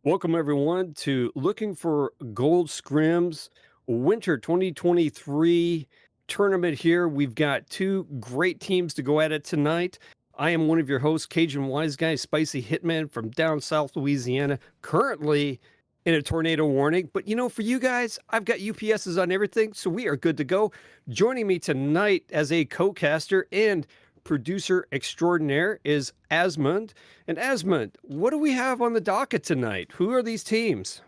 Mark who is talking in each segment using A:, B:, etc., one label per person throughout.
A: Welcome everyone to Looking for Gold Scrims Winter 2023 tournament here. We've got two great teams to go at it tonight. I am one of your hosts, Cajun Wise Guy, Spicy Hitman from down South Louisiana, currently in a tornado warning. But for you guys, I've got UPSs on everything, so we are good to go. Joining me tonight as a co-caster and producer extraordinaire is Asmund. And Asmund, what do we have on the docket tonight? Who are these teams?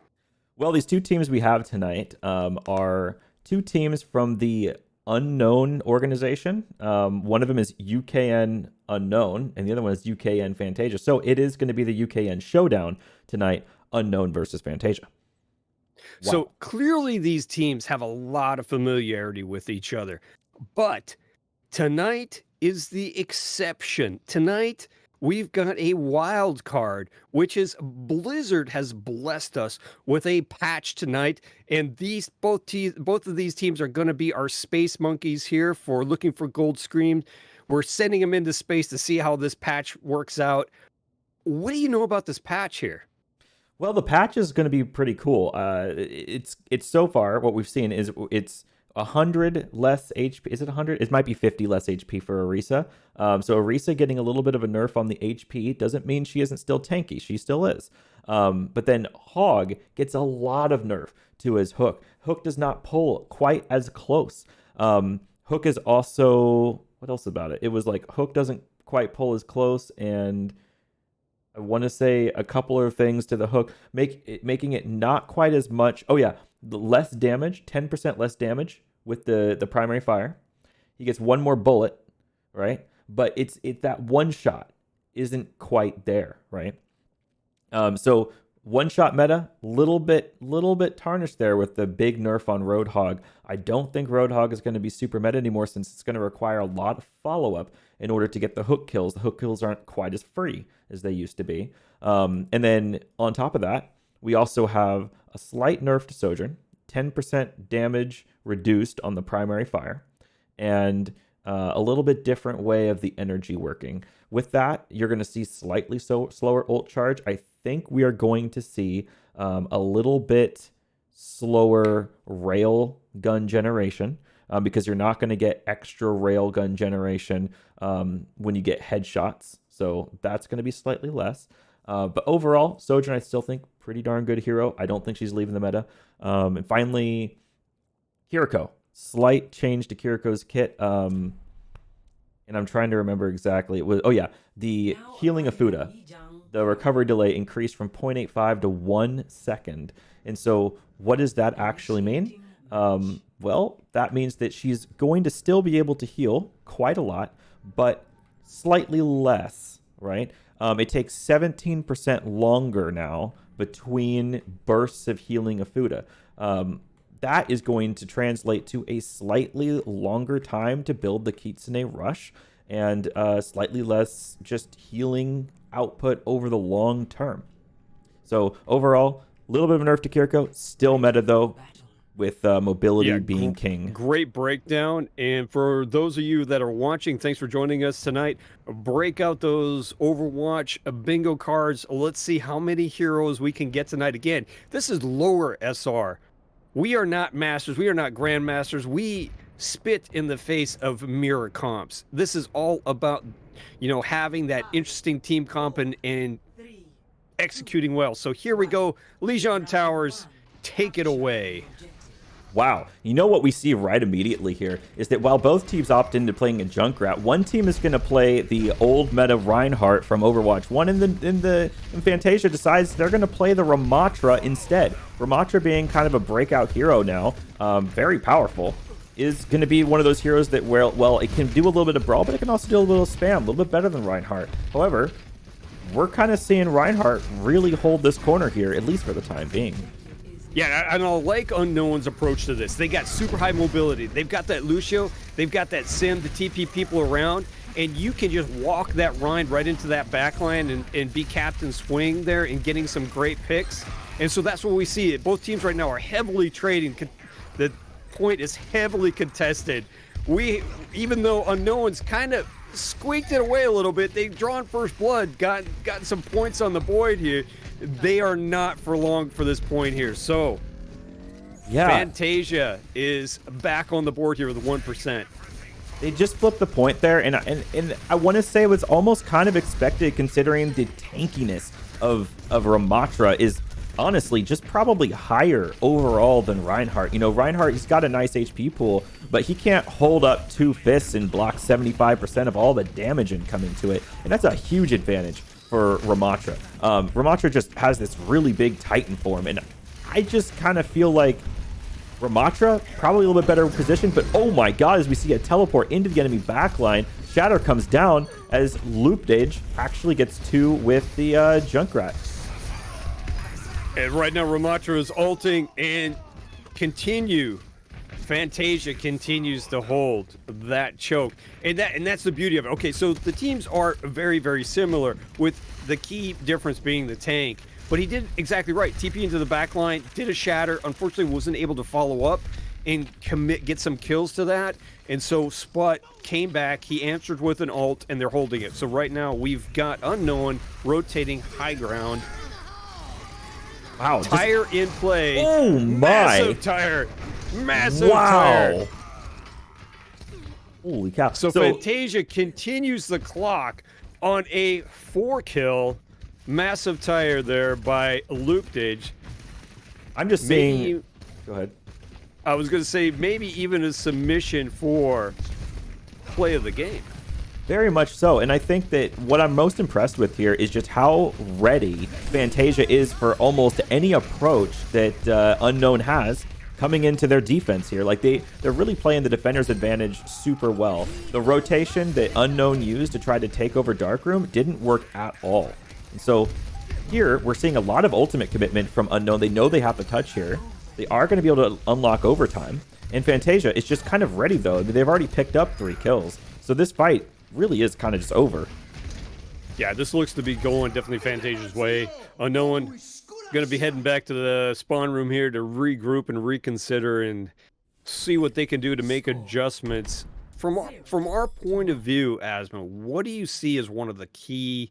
B: Well, these two teams we have tonight are two teams from the unknown organization. One of them is UKN Unknown, and the other one is UKN Fantasia. So it is going to be the UKN showdown tonight, Unknown versus Fantasia. Wow.
A: So clearly these teams have a lot of familiarity with each other. But tonight is the exception. Tonight, we've got a wild card, which is Blizzard has blessed us with a patch tonight, and both of these teams are going to be our space monkeys here for Looking for Gold Scream. We're sending them into space to see how this patch works out. What do you know about this patch here?
B: Well, the patch is going to be pretty cool. It's so far what we've seen is it's 100 less HP. Is it 100? It might be 50 less HP for Orisa. So Orisa getting a little bit of a nerf on the HP doesn't mean she isn't still tanky. She still is. But then Hog gets a lot of nerf to his Hook. Hook does not pull quite as close. Hook is also... What else about it? It was like Hook doesn't quite pull as close, and I want to say a couple of things to the Hook, making it not quite as much. Oh yeah, the less damage, 10% less damage with the primary fire. He gets one more bullet, right? But it's that one shot isn't quite there, right? So one shot meta, little bit tarnished there with the big nerf on Roadhog. I don't think Roadhog is going to be super meta anymore, since it's going to require a lot of follow-up in order to get the hook kills. The hook kills aren't quite as free as they used to be. And then on top of that, we also have a slight nerf to Sojourn, 10% damage reduced on the primary fire, and a little bit different way of the energy working. With that, you're going to see slightly slower ult charge. I think we are going to see a little bit slower rail gun generation, because you're not going to get extra rail gun generation when you get headshots. So that's going to be slightly less. But overall, Sojourn, I still think pretty darn good hero. I don't think she's leaving the meta. And finally, Kiriko. Slight change to Kiriko's kit. And I'm trying to remember exactly. It was, oh yeah, the healing of Fuda. The recovery delay increased from 0.85 to 1 second. And so what does that actually mean? Well, that means that she's going to still be able to heal quite a lot, but slightly less, right? It takes 17% longer now between bursts of healing of Fuda. That is going to translate to a slightly longer time to build the Kitsune Rush, and slightly less just healing output over the long term. So overall, a little bit of a nerf to Kiriko. Still meta though, with mobility being king.
A: Great breakdown. And for those of you that are watching, thanks for joining us tonight. Break out those Overwatch bingo cards. Let's see how many heroes we can get tonight. Again, this is lower SR. We are not masters. We are not grandmasters. We spit in the face of mirror comps. This is all about, having that interesting team comp and executing well. So here we go. Legion Towers, take it away.
B: Wow. You know what we see right immediately here is that while both teams opt into playing a Junkrat, one team is going to play the old meta Reinhardt from Overwatch 1, and Fantasia decides they're going to play the Ramatra instead. Ramatra, being kind of a breakout hero now, very powerful, is going to be one of those heroes that, well, it can do a little bit of brawl, but it can also do a little spam, a little bit better than Reinhardt. However, we're kind of seeing Reinhardt really hold this corner here, at least for the time being.
A: Yeah, and I like Unknown's approach to this. They got super high mobility. They've got that Lucio. They've got that Sim to TP people around. And you can just walk that Rhine right into that backline and be Captain Swing there and getting some great picks. And so that's what we see. Both teams right now are heavily trading. The point is heavily contested. Even though Unknown's kind of squeaked it away a little bit, they've drawn first blood, got some points on the board here. they are not for long for this point here. So
B: Yeah,
A: Fantasia is back on the board here with 1%.
B: they just flipped the point there, and I want to say it was almost kind of expected considering the tankiness of Ramatra is honestly just probably higher overall than Reinhardt. You know, Reinhardt, he's got a nice HP pool, but he can't hold up 2 fists and block 75% of all the damage incoming to it, and that's a huge advantage for Ramatra. Ramatra just has this really big Titan form, and I just kind of feel like Ramatra probably a little bit better position, but oh my god, as we see a teleport into the enemy backline, Shatter comes down as Loopdage actually gets 2 with the Junkrat.
A: And right now Ramatra is ulting and Fantasia continues to hold that choke. And that's the beauty of it. Okay, so the teams are very, very similar, with the key difference being the tank. But he did exactly right. TP into the back line, did a shatter, unfortunately wasn't able to follow up and get some kills to that. And so Sput came back, he answered with an ult, and they're holding it. So right now we've got Unknown rotating high ground.
B: Wow.
A: Tire in play.
B: Oh my.
A: Massive tire. Massive tire.
B: Holy cow.
A: So Fantasia continues the clock on a 4-kill. Massive tire there by Loopdage.
B: I'm just saying. Go ahead.
A: I was going to say maybe even a submission for play of the game.
B: Very much so. And I think that what I'm most impressed with here is just how ready Fantasia is for almost any approach that Unknown has coming into their defense here. Like they're really playing the defender's advantage super well. The rotation that Unknown used to try to take over Darkroom didn't work at all. And so here we're seeing a lot of ultimate commitment from Unknown. They know they have to touch here. They are going to be able to unlock overtime. And Fantasia is just kind of ready though. They've already picked up 3 kills. So this fight really is kind of just over.
A: Yeah, this looks to be going definitely Fantasia's way. Unknown going to be heading back to the spawn room here to regroup and reconsider and see what they can do to make adjustments. From our point of view, Asma, what do you see as one of the key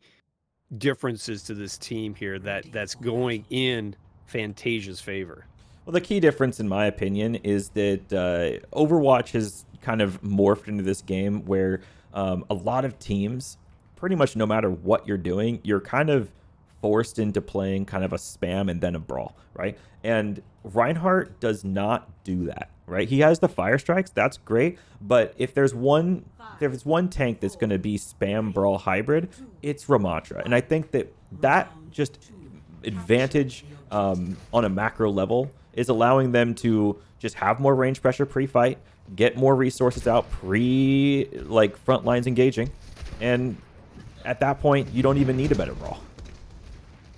A: differences to this team here that's going in Fantasia's favor?
B: Well, the key difference, in my opinion, is that Overwatch has kind of morphed into this game where a lot of teams, pretty much no matter what you're doing, you're kind of forced into playing kind of a spam and then a brawl, right? And Reinhardt does not do that, right? He has the fire strikes, that's great, but if there's one tank that's going to be spam brawl hybrid, it's Ramatra. And I think that just advantage on a macro level is allowing them to just have more range pressure pre-fight, get more resources out like front lines engaging, and at that point you don't even need a better brawl.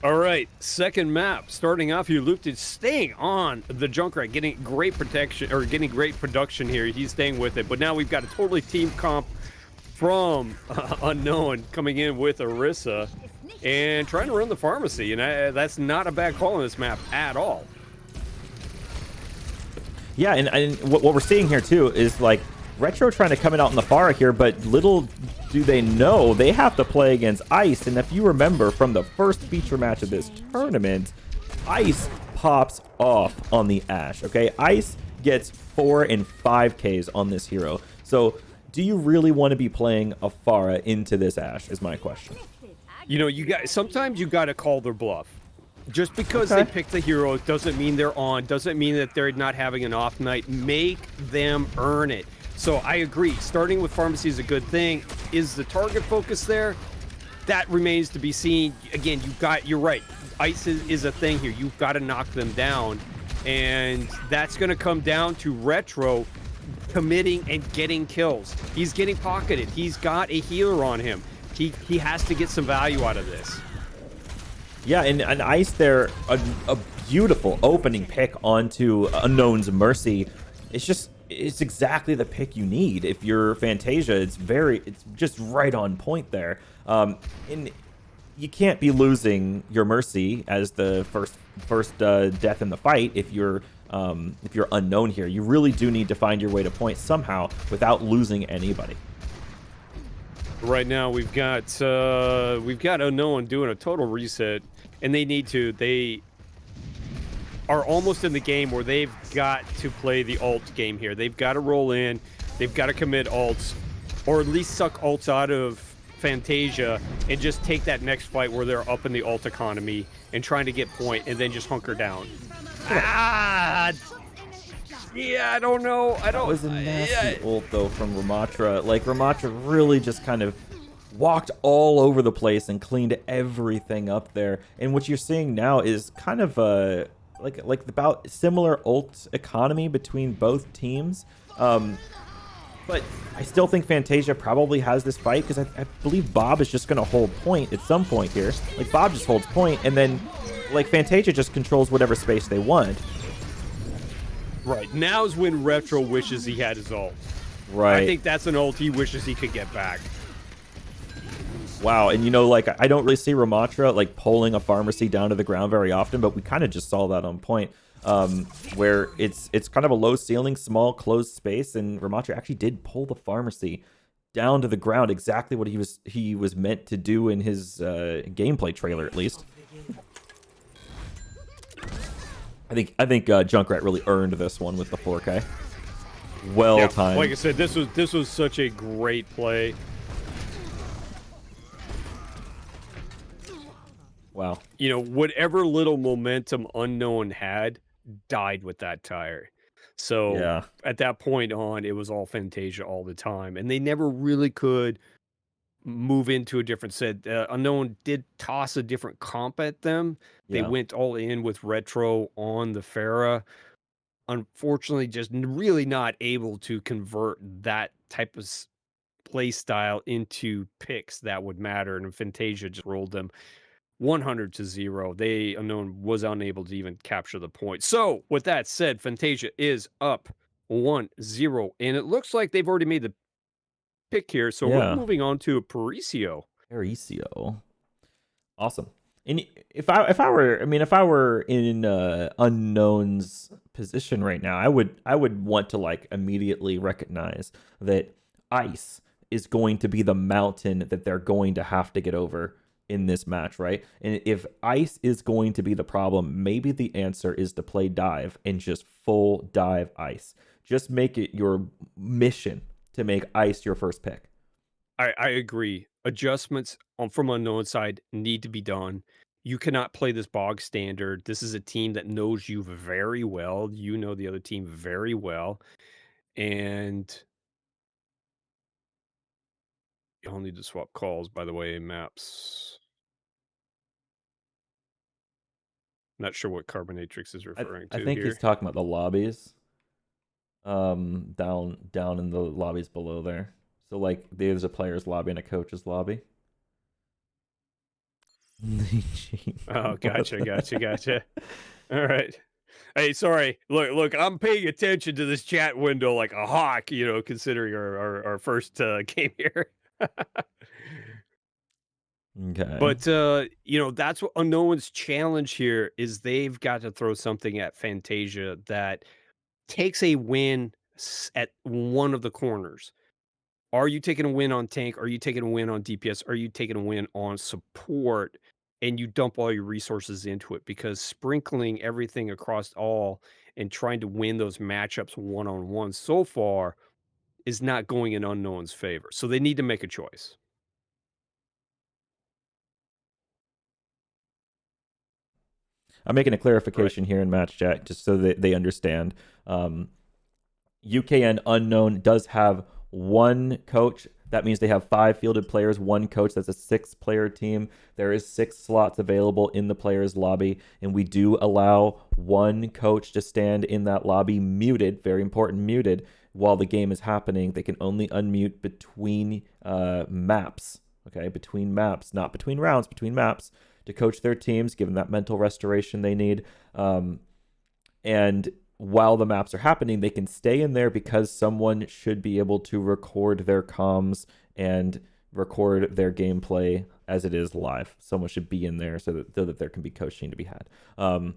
A: All right, second map. Starting off here, Loopdage staying on the Junkrat, getting great protection, or getting great production here. He's staying with it, but now we've got a totally team comp from Unknown coming in with Orisa and trying to run the pharmacy, and that's not a bad call on this map at all.
B: Yeah, and what we're seeing here too is like Retro trying to come in out in the Pharah here, but little do they know they have to play against Ice. And if you remember from the first feature match of this tournament, Ice pops off on the Ashe, okay? Ice gets 4 and 5Ks on this hero. So do you really want to be playing a Pharah into this Ashe is my question.
A: You know, sometimes you got to call their bluff. Just because they pick the hero doesn't mean they're on, doesn't mean that they're not having an off night. Make them earn it. So I agree, starting with pharmacy is a good thing. Is the target focus there? That remains to be seen. Again, you're right. Ice is a thing here. You've got to knock them down. And that's going to come down to Retro committing and getting kills. He's getting pocketed. He's got a healer on him. He has to get some value out of this.
B: Yeah, and Ice there, a beautiful opening pick onto Unknown's Mercy. It's exactly the pick you need. If you're Fantasia, it's just right on point there. And you can't be losing your Mercy as the first death in the fight if you're Unknown here. You really do need to find your way to point somehow without losing anybody.
A: Right now we've got Unknown doing a total reset. and they need to. They are almost in the game where they've got to play the alt game here. They've got to roll in, they've got to commit alts, or at least suck alts out of Fantasia and just take that next fight where they're up in the alt economy and trying to get point and then just hunker down. Ah, yeah, I don't know. I
B: That
A: don't.
B: was a nasty
A: Yeah,
B: ult though from Ramatra. Like Ramatra really just kind of walked all over the place and cleaned everything up there. And what you're seeing now is kind of like about similar ult economy between both teams. But I still think Fantasia probably has this fight because I believe Bob is just going to hold point at some point here. Like Bob just holds point, and then like Fantasia just controls whatever space they want.
A: right. Now's when Retro wishes he had his ult.
B: Right.
A: I think that's an ult he wishes he could get back.
B: Wow, and like I don't really see Ramatra like pulling a pharmacy down to the ground very often, but we kind of just saw that on point, where it's kind of a low ceiling, small closed space, and Ramatra actually did pull the pharmacy down to the ground, exactly what he was meant to do in his gameplay trailer, at least. I think Junkrat really earned this one with the 4K. Well timed.
A: Like I said, this was such a great play.
B: Wow.
A: Whatever little momentum Unknown had died with that tire. So
B: Yeah.
A: at that point on, it was all Fantasia all the time, and they never really could move into a different set. Unknown did toss a different comp at them. They
B: Yeah.
A: went all in with Retro on the Farah. Unfortunately, just really not able to convert that type of play style into picks that would matter, and Fantasia just rolled them 100-0. Unknown was unable to even capture the point. So, with that said, Fantasia is up 1-0, and it looks like they've already made the pick here. So, we're
B: Yeah.
A: moving on to Paricio.
B: Aricio. Awesome. And if I were in Unknown's position right now, I would want to like immediately recognize that ice is going to be the mountain that they're going to have to get over in this match, right? And if ice is going to be the problem, maybe the answer is to play dive and just full dive ice. Just make it your mission to make ice your first pick.
A: I agree. Adjustments from Unknown side need to be done. You cannot play this bog standard. This is a team that knows you very well. You know the other team very well. And you'll need to swap calls, by the way, maps. Not sure what Carbonatrix is referring
B: I
A: to
B: think he's
A: here.
B: talking about the lobbies. Down in the lobbies below there. So like there's a player's lobby and a coach's lobby.
A: Oh, gotcha. All right. Hey, sorry. Look, I'm paying attention to this chat window like a hawk, considering our first game here.
B: Okay.
A: But that's what Unknown's challenge here is they've got to throw something at Fantasia that takes a win at one of the corners. Are you taking a win on tank? Are you taking a win on DPS? Are you taking a win on support? And you dump all your resources into it because sprinkling everything across all and trying to win those matchups one on one so far is not going in Unknown's favor. So they need to make a choice.
B: I'm making a
A: Right.
B: clarification here in match chat just so that they understand. UKN Unknown does have one coach. That means they have 5 fielded players, one coach. That's a 6-player team. There is 6 slots available in the players' lobby, and we do allow one coach to stand in that lobby muted, very important, muted, while the game is happening. They can only unmute between maps, okay? Between maps, not between rounds, between maps, to coach their teams, give them that mental restoration they need. And while the maps are happening, they can stay in there because someone should be able to record their comms and record their gameplay as it is live. Someone should be in there so that there can be coaching to be had. So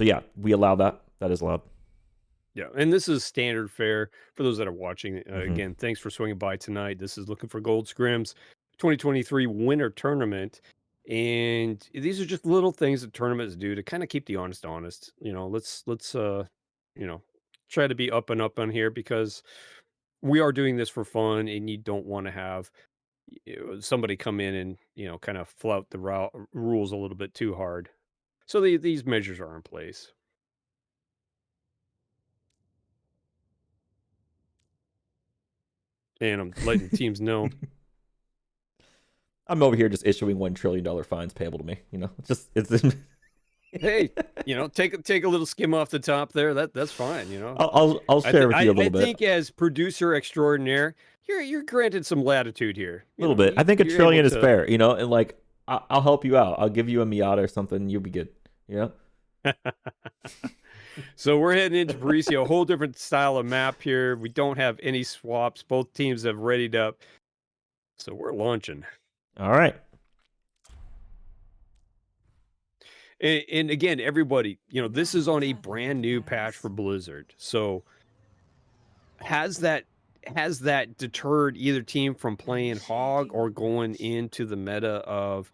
B: yeah, we allow that. That is allowed.
A: Yeah, and this is standard fare for those that are watching.
B: Mm-hmm.
A: Again, thanks for swinging by tonight. This is Looking for Gold Scrims 2023 Winter Tournament. And these are just little things that tournaments do to kind of keep the honest. Let's you know, try to be up and up on here because we are doing this for fun and you don't want to have somebody come in and, kind of flout the rules a little bit too hard. So these measures are in place. And I'm letting teams know,
B: I'm over here just issuing $1 trillion fines payable to me. It's
A: hey, take a little skim off the top there. That's fine.
B: I'll
A: I
B: share
A: think
B: with
A: I,
B: you a
A: I
B: little bit.
A: think as producer extraordinaire, you're granted some latitude here.
B: A little bit. I think a
A: You're able
B: trillion is
A: to.
B: fair, and like I'll help you out. I'll give you a Miata or something. You'll be good.
A: So we're heading into Parisi, a whole different style of map here. We don't have any swaps. Both teams have readied up. So we're launching.
B: All right.
A: And again, everybody, this is on a brand new patch for Blizzard. So has that deterred either team from playing Hog or going into the meta of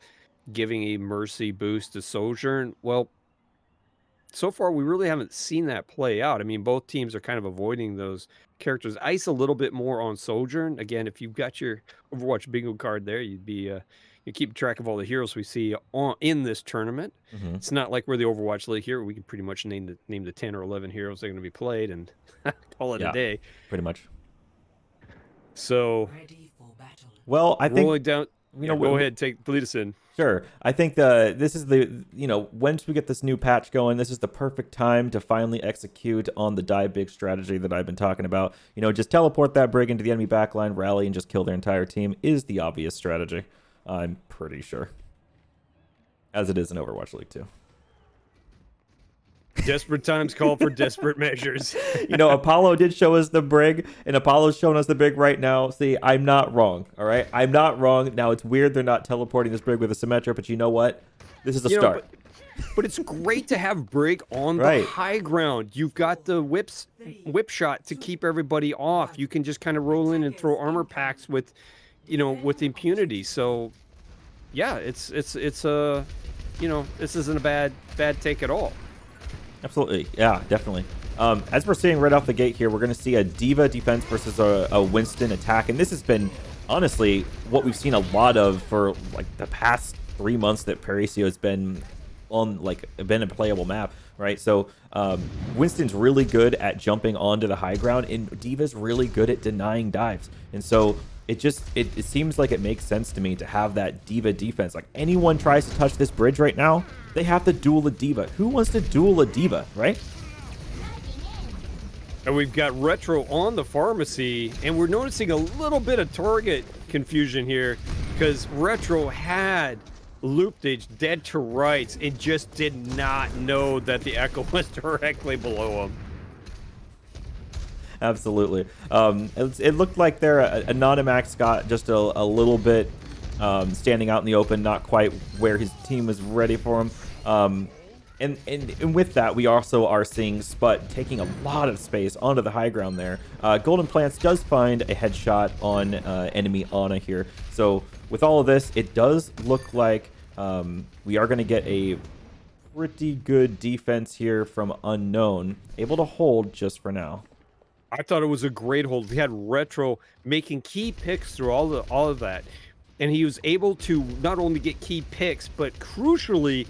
A: giving a Mercy boost to Sojourn? Well, so far we really haven't seen that play out. I mean, both teams are kind of avoiding those characters. Ice a little bit more on Sojourn. Again, if you've got your Overwatch bingo card there, you keep track of all the heroes we see in this tournament.
B: Mm-hmm.
A: It's not like we're the Overwatch League here. We can pretty much name the 10 or 11 heroes that are going to be played and call it a
B: Yeah,
A: day.
B: pretty much.
A: So,
B: Well, I think
A: rolling down. Go ahead, lead us in.
B: Sure. I think this is once we get this new patch going, this is the perfect time to finally execute on the die big strategy that I've been talking about. Just teleport that brig into the enemy backline, rally, and just kill their entire team is the obvious strategy. I'm pretty sure. As it is in Overwatch League 2.
A: Desperate times call for desperate measures.
B: Apollo did show us the brig, and Apollo's showing us the brig right now. See, I'm not wrong, all right? I'm not wrong. Now, it's weird they're not teleporting this brig with a Symmetra, but you know what? This is a start.
A: But it's great to have brig on
B: Right.
A: the high ground. You've got the whip shot to keep everybody off. You can just kind of roll in and throw armor packs with impunity. So, yeah, this isn't a bad take at all.
B: Absolutely. Yeah, definitely. As we're seeing right off the gate here, we're going to see a D.Va defense versus a Winston attack. And this has been, honestly, what we've seen a lot of for like the past 3 months that Parisi has been a playable map, right? So Winston's really good at jumping onto the high ground, and D.Va's really good at denying dives. And so it seems like it makes sense to me to have that D.Va defense. Like, anyone tries to touch this bridge right now, they have to duel a D.Va. Who wants to duel a D.Va, right?
A: And we've got Retro on the pharmacy, and we're noticing a little bit of target confusion here because Retro had Looptage dead to rights and just did not know that the Echo was directly below him.
B: Absolutely. It looked like there Anonymax got just a little bit standing out in the open, not quite where his team was ready for him. And with that, we also are seeing Sput taking a lot of space onto the high ground there. Golden Plants does find a headshot on enemy Ana here. So with all of this, it does look like we are going to get a pretty good defense here from Unknown, able to hold just for now.
A: I thought it was a great hold. We had Retro making key picks through all of that, and he was able to not only get key picks, but crucially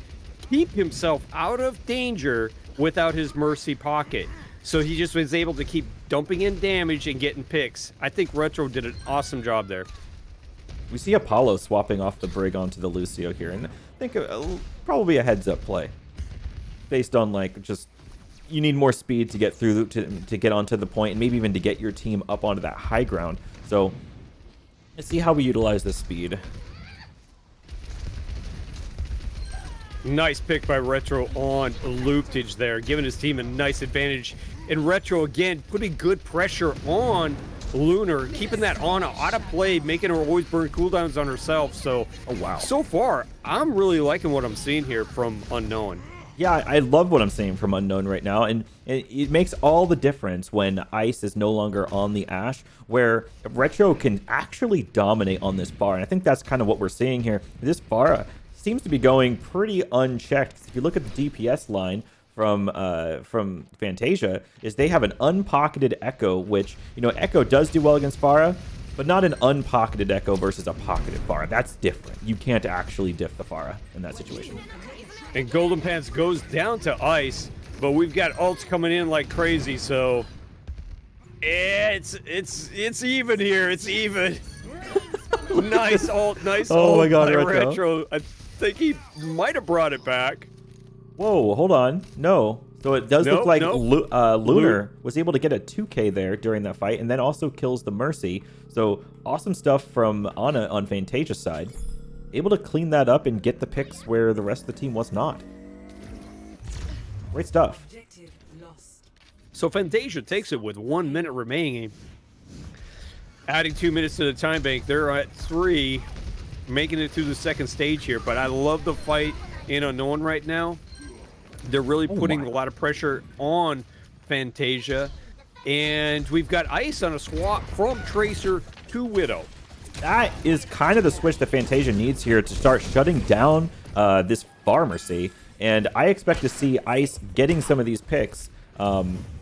A: keep himself out of danger without his Mercy pocket. So he just was able to keep dumping in damage and getting picks. I think Retro did an awesome job there.
B: We see Apollo swapping off the brig onto the Lucio here, and I think probably a heads-up play based on just you need more speed to get through to get onto the point, and maybe even to get your team up onto that high ground. So let's see how we utilize this speed.
A: Nice pick by Retro on Looptage there, giving his team a nice advantage. And Retro, again, putting good pressure on Lunar, keeping that Ana out of play, making her always burn cooldowns on herself. So,
B: oh, wow.
A: So far, I'm really liking what I'm seeing here from Unknown.
B: Yeah, I love what I'm seeing from Unknown right now, and it makes all the difference when Ice is no longer on the Ashe, where Retro can actually dominate on this bar, and I think that's kind of what we're seeing here. This bar seems to be going pretty unchecked. If you look at the DPS line from Fantasia, is they have an unpocketed Echo, which, you know, Echo does do well against Pharah, but not an unpocketed Echo versus a pocketed Pharah. That's different. You can't actually diff the Pharah in that situation.
A: And Golden Pants goes down to ice, but we've got ults coming in like crazy, so it's even here. It's even. Nice ult, nice ult.
B: Oh my god,
A: by
B: Retro.
A: I think he might have brought it back.
B: Whoa, hold on. No. So it does look like
A: nope.
B: Lunar was able to get a 2k there during that fight, and then also kills the Mercy. So awesome stuff from Ana on Fantasia's side. Able to clean that up and get the picks where the rest of the team was not. Great stuff.
A: So Fantasia takes it with 1 minute remaining. Adding 2 minutes to the time bank. They're at 3, making it through the second stage here. But I love the fight in Unknown right now. They're really putting a lot of pressure on Fantasia. And we've got Ice on a swap from Tracer to Widow.
B: That is kind of the switch that Fantasia needs here to start shutting down this Pharmacy. And I expect to see Ice getting some of these picks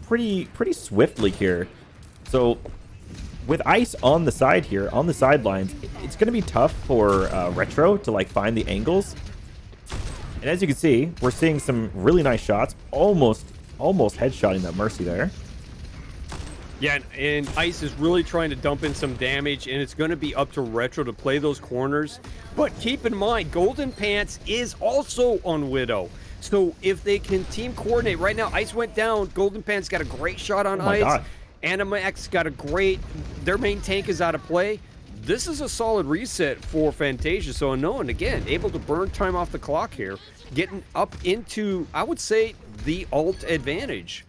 B: pretty swiftly here. So with Ice on the side here, on the sidelines, it's going to be tough for Retro to like find the angles. And as you can see, we're seeing some really nice shots, almost headshotting that Mercy there.
A: Yeah, and Ice is really trying to dump in some damage, and it's going to be up to Retro to play those corners. But keep in mind, Golden Pants is also on Widow. So if they can team coordinate, right now Ice went down, Golden Pants got a great shot on Ice.
B: God.
A: Animax got a great, their main tank is out of play. This is a solid reset for Fantasia. So Unknown, again, able to burn time off the clock here, getting up into, I would say, the ult advantage.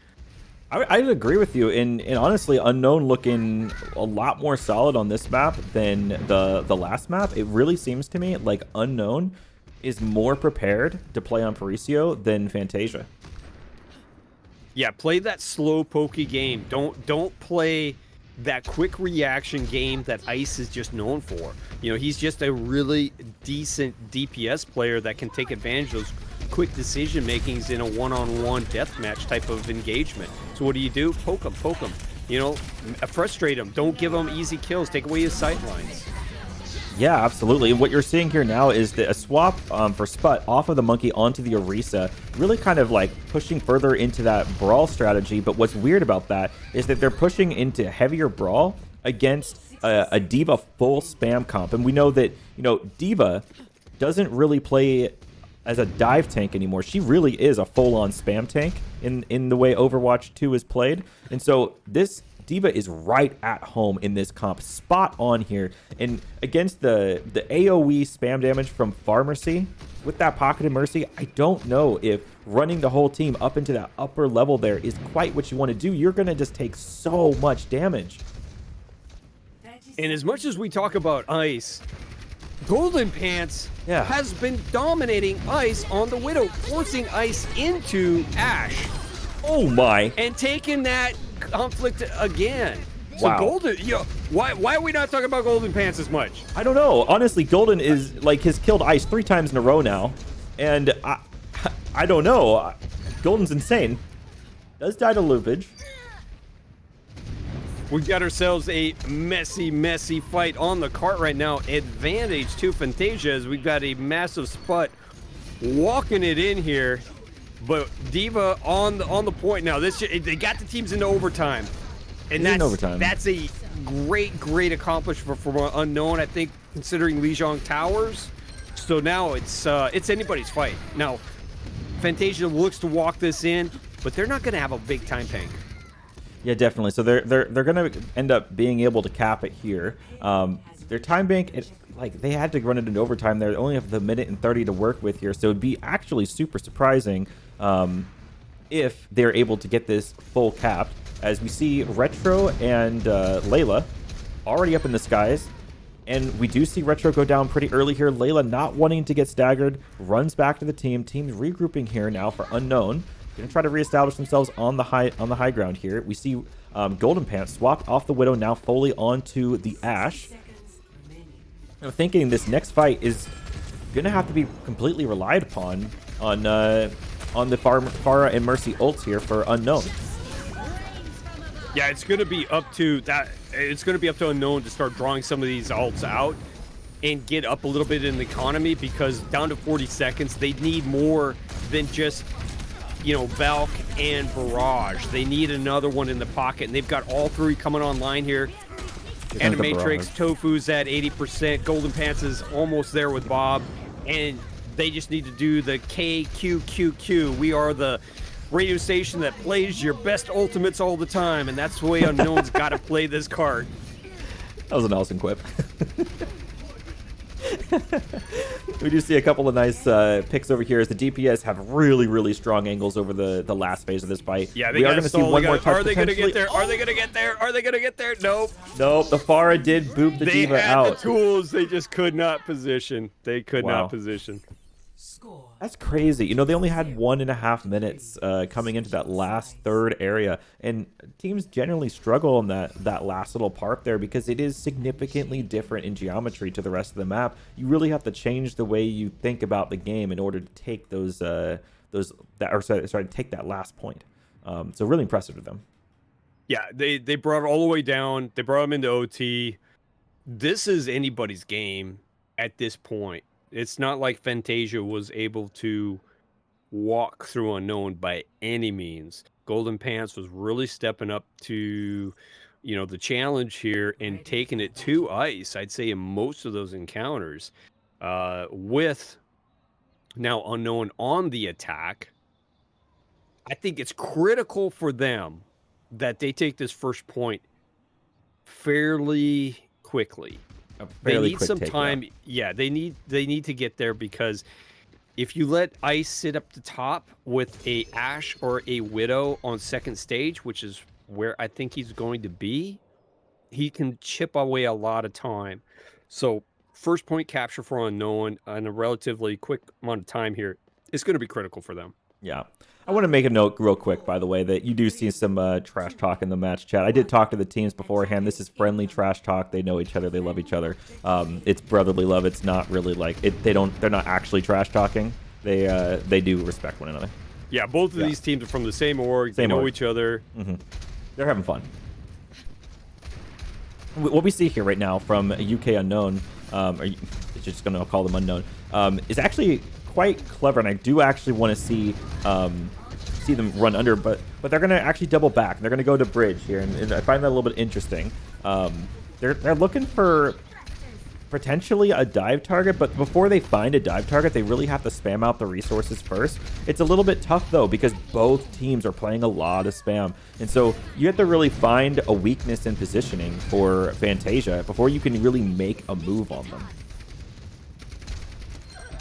B: I'd agree with you, and honestly, Unknown looking a lot more solid on this map than the last map. It really seems to me like Unknown is more prepared to play on Paricio than Fantasia.
A: Yeah, play that slow pokey game. Don't play that quick reaction game that Ice is just known for. You know, he's just a really decent DPS player that can take advantage of those quick decision makings in a one-on-one deathmatch type of engagement. So what do? Poke him. You know, frustrate him. Don't give him easy kills. Take away his sightlines.
B: Yeah, absolutely. And what you're seeing here now is that a swap for Sput off of the Monkey onto the Orisa, really kind of like pushing further into that Brawl strategy. But what's weird about that is that they're pushing into heavier Brawl against a D.Va full spam comp. And we know that, you know, D.Va doesn't really play as a dive tank anymore. She really is a full-on spam tank in the way Overwatch 2 is played. And so this D.Va is right at home in this comp, spot on here. And against the AoE spam damage from Pharmacy, with that Pocketed Mercy, I don't know if running the whole team up into that upper level there is quite what you want to do. You're going to just take so much damage.
A: And as much as we talk about Ice, Golden Pants has been dominating Ice on the Widow, forcing Ice into Ashe.
B: Oh my.
A: And taking that conflict again. So
B: Wow.
A: Golden, you know, why are we not talking about Golden Pants as much?
B: I don't know. Honestly, Golden is like has killed Ice 3 times in a row now. And I don't know. Golden's insane. Does die to loopage.
A: We've got ourselves a messy fight on the cart right now. Advantage to Fantasia as we've got a massive Sput walking it in here. But D.Va on the point now. They got the teams into overtime. And that's a great accomplishment for Unknown, I think, considering Lijiang Towers. So now it's anybody's fight. Now, Fantasia looks to walk this in, but they're not going to have a big time tank.
B: Yeah, definitely. So they're going to end up being able to cap it here. Their time bank, like they had to run it in overtime. They only have the minute and 30 to work with here, so it'd be actually super surprising if they're able to get this full capped. As we see Retro and Layla already up in the skies, and we do see Retro go down pretty early here. Layla not wanting to get staggered, runs back to the team. Team's regrouping here now for Unknown. Gonna try to reestablish themselves on the high ground here. We see Golden Pants swapped off the Widow, now fully onto the Ashe. I'm thinking this next fight is gonna have to be completely relied upon on the Pharah and Mercy ults here for Unknown.
A: Yeah, it's going to be up to that. It's going to be up to Unknown to start drawing some of these ults out and get up a little bit in the economy, because down to 40 seconds, they need more than just, you know, Valk and Barrage. They need another one in the pocket, and they've got all three coming online here. Animatrix, Tofu's at 80%, Golden Pants is almost there with Bob, and they just need to do the KQQQ. We are the radio station that plays your best ultimates all the time, and that's the way Unknown's got to play this card.
B: That was an awesome quip. We do see a couple of nice picks over here as the DPS have really, really strong angles over the last phase of this fight.
A: Yeah,
B: we are going to see one more touch.
A: Are they going to get there? Are they going to get there? Are they going to get there? Nope.
B: Nope. The Pharah did boop the D.Va out.
A: They had the tools. They just could not position. They could not position.
B: That's crazy. You know, they only had 1.5 minutes coming into that last third area, and teams generally struggle on that last little part there because it is significantly different in geometry to the rest of the map. You really have to change the way you think about the game in order to take take that last point. So really impressive to them.
A: Yeah, they brought it all the way down. They brought them into OT. This is anybody's game at this point. It's not like Fantasia was able to walk through Unknown by any means. Golden Pants was really stepping up to, you know, the challenge here and taking it to ice, I'd say, in most of those encounters. With now Unknown on the attack, I think it's critical for them that they take this first point fairly quickly. They need some time. Yeah, they need to get there, because if you let Ice sit up the top with a Ashe or a Widow on second stage, which is where I think he's going to be, he can chip away a lot of time. So first point capture for Unknown in a relatively quick amount of time here is going to be critical for them.
B: Yeah. I want to make a note real quick, by the way, that you do see some trash talk in the match chat. I did talk to the teams beforehand. This is friendly trash talk. They know each other. They love each other. It's brotherly love. It's not really like it. They're not actually trash talking. They do respect one another.
A: Yeah, both of these teams are from the same org. They know each other.
B: Mm-hmm. They're having fun. What we see here right now from UK Unknown, or just going to call them Unknown, is actually quite clever, and I do actually want to see them run under, but they're going to actually double back. They're going to go to bridge here, and I find that a little bit interesting. They're looking for potentially a dive target, but before they find a dive target, they really have to spam out the resources first. It's a little bit tough, though, because both teams are playing a lot of spam, and so you have to really find a weakness in positioning for Fantasia before you can really make a move on them.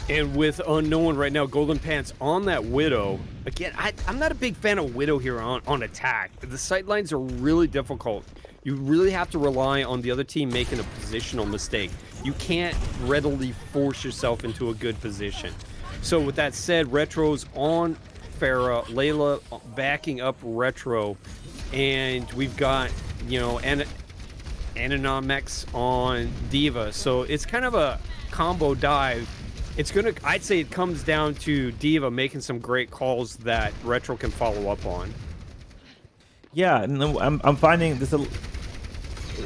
A: And with Unknown right now, Golden Pants on that Widow. Again, I'm not a big fan of Widow here on attack. The sight lines are really difficult. You really have to rely on the other team making a positional mistake. You can't readily force yourself into a good position. So with that said, Retro's on Pharah, Layla backing up Retro, and we've got, you know, Anonymex on D.Va. So it's kind of a combo dive. I'd say it comes down to D.Va making some great calls that Retro can follow up on.
B: Yeah, and I'm finding this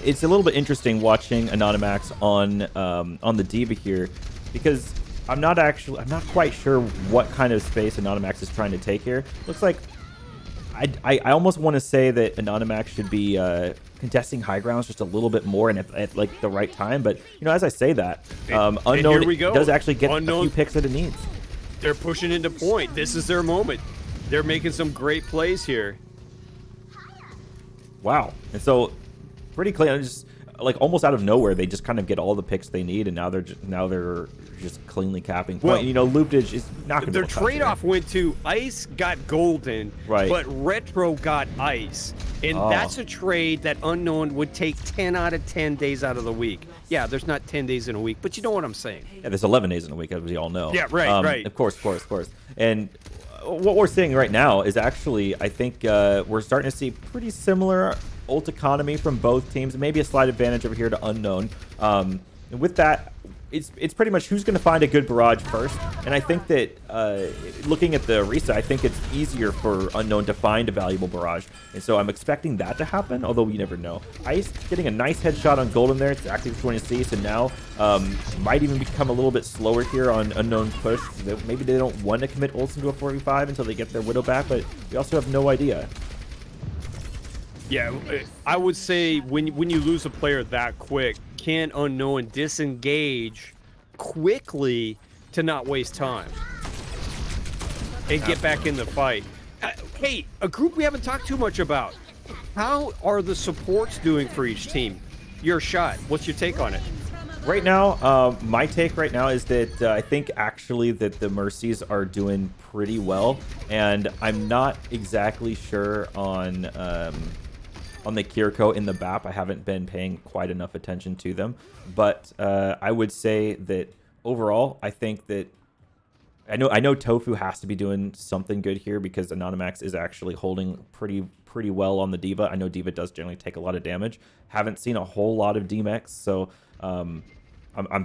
B: it's a little bit interesting watching Anonymax on the D.Va here, because I'm not quite sure what kind of space Anonymax is trying to take here. Looks like I almost want to say that Anonymax should be contesting high grounds just a little bit more and at like the right time, but you know, as I say that, Unknown does actually get a few picks that it needs.
A: They're pushing into point. This is their moment. They're making some great plays here.
B: Wow. And so pretty clean, just like almost out of nowhere, they just kind of get all the picks they need, and now they're just cleanly capping point. Well, you know, Loopage is not going to.
A: Their trade-off went to Ice got Golden,
B: right,
A: but Retro got Ice, and that's a trade that Unknown would take 10 out of 10 days out of the week. Yeah, there's not 10 days in a week, but you know what I'm saying.
B: Yeah, there's 11 days in a week, as we all know.
A: Yeah, right, right.
B: Of course. And what we're seeing right now is actually, I think we're starting to see pretty similar ult economy from both teams. Maybe a slight advantage over here to Unknown. And with that, it's pretty much who's going to find a good barrage first. And I think that looking at the Orisa, I think it's easier for Unknown to find a valuable barrage. And so I'm expecting that to happen, although you never know. Ice getting a nice headshot on Golden there. It's exactly what you want to see. So now might even become a little bit slower here on Unknown's push. Maybe they don't want to commit ults into a 4v5 until they get their Widow back, but we also have no idea.
A: Yeah, I would say when you lose a player that quick, can Unknown disengage quickly to not waste time and get back in the fight. Hey, a group we haven't talked too much about. How are the supports doing for each team? Your shot. What's your take on it?
B: Right now, my take right now is that I think actually that the Mercies are doing pretty well, and I'm not exactly sure on the Kiriko in the BAP. I haven't been paying quite enough attention to them, but I would say that overall, I think that I know Tofu has to be doing something good here because Anonymax is actually holding pretty well on the D.Va. I know D.Va does generally take a lot of damage. Haven't seen a whole lot of DMX, so I'm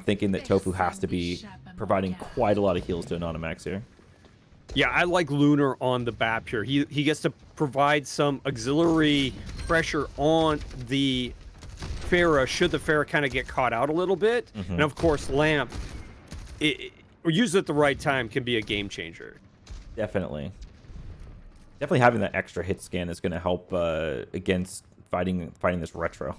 B: thinking that Tofu has to be providing quite a lot of heals to Anonymax here.
A: Yeah, I like Lunar on the BAP here. He gets to provide some auxiliary pressure on the Pharah should the Pharah kind of get caught out a little bit. And of course, Lamp, or used at the right time, can be a game changer.
B: Definitely having that extra hit scan is going to help against fighting this retro.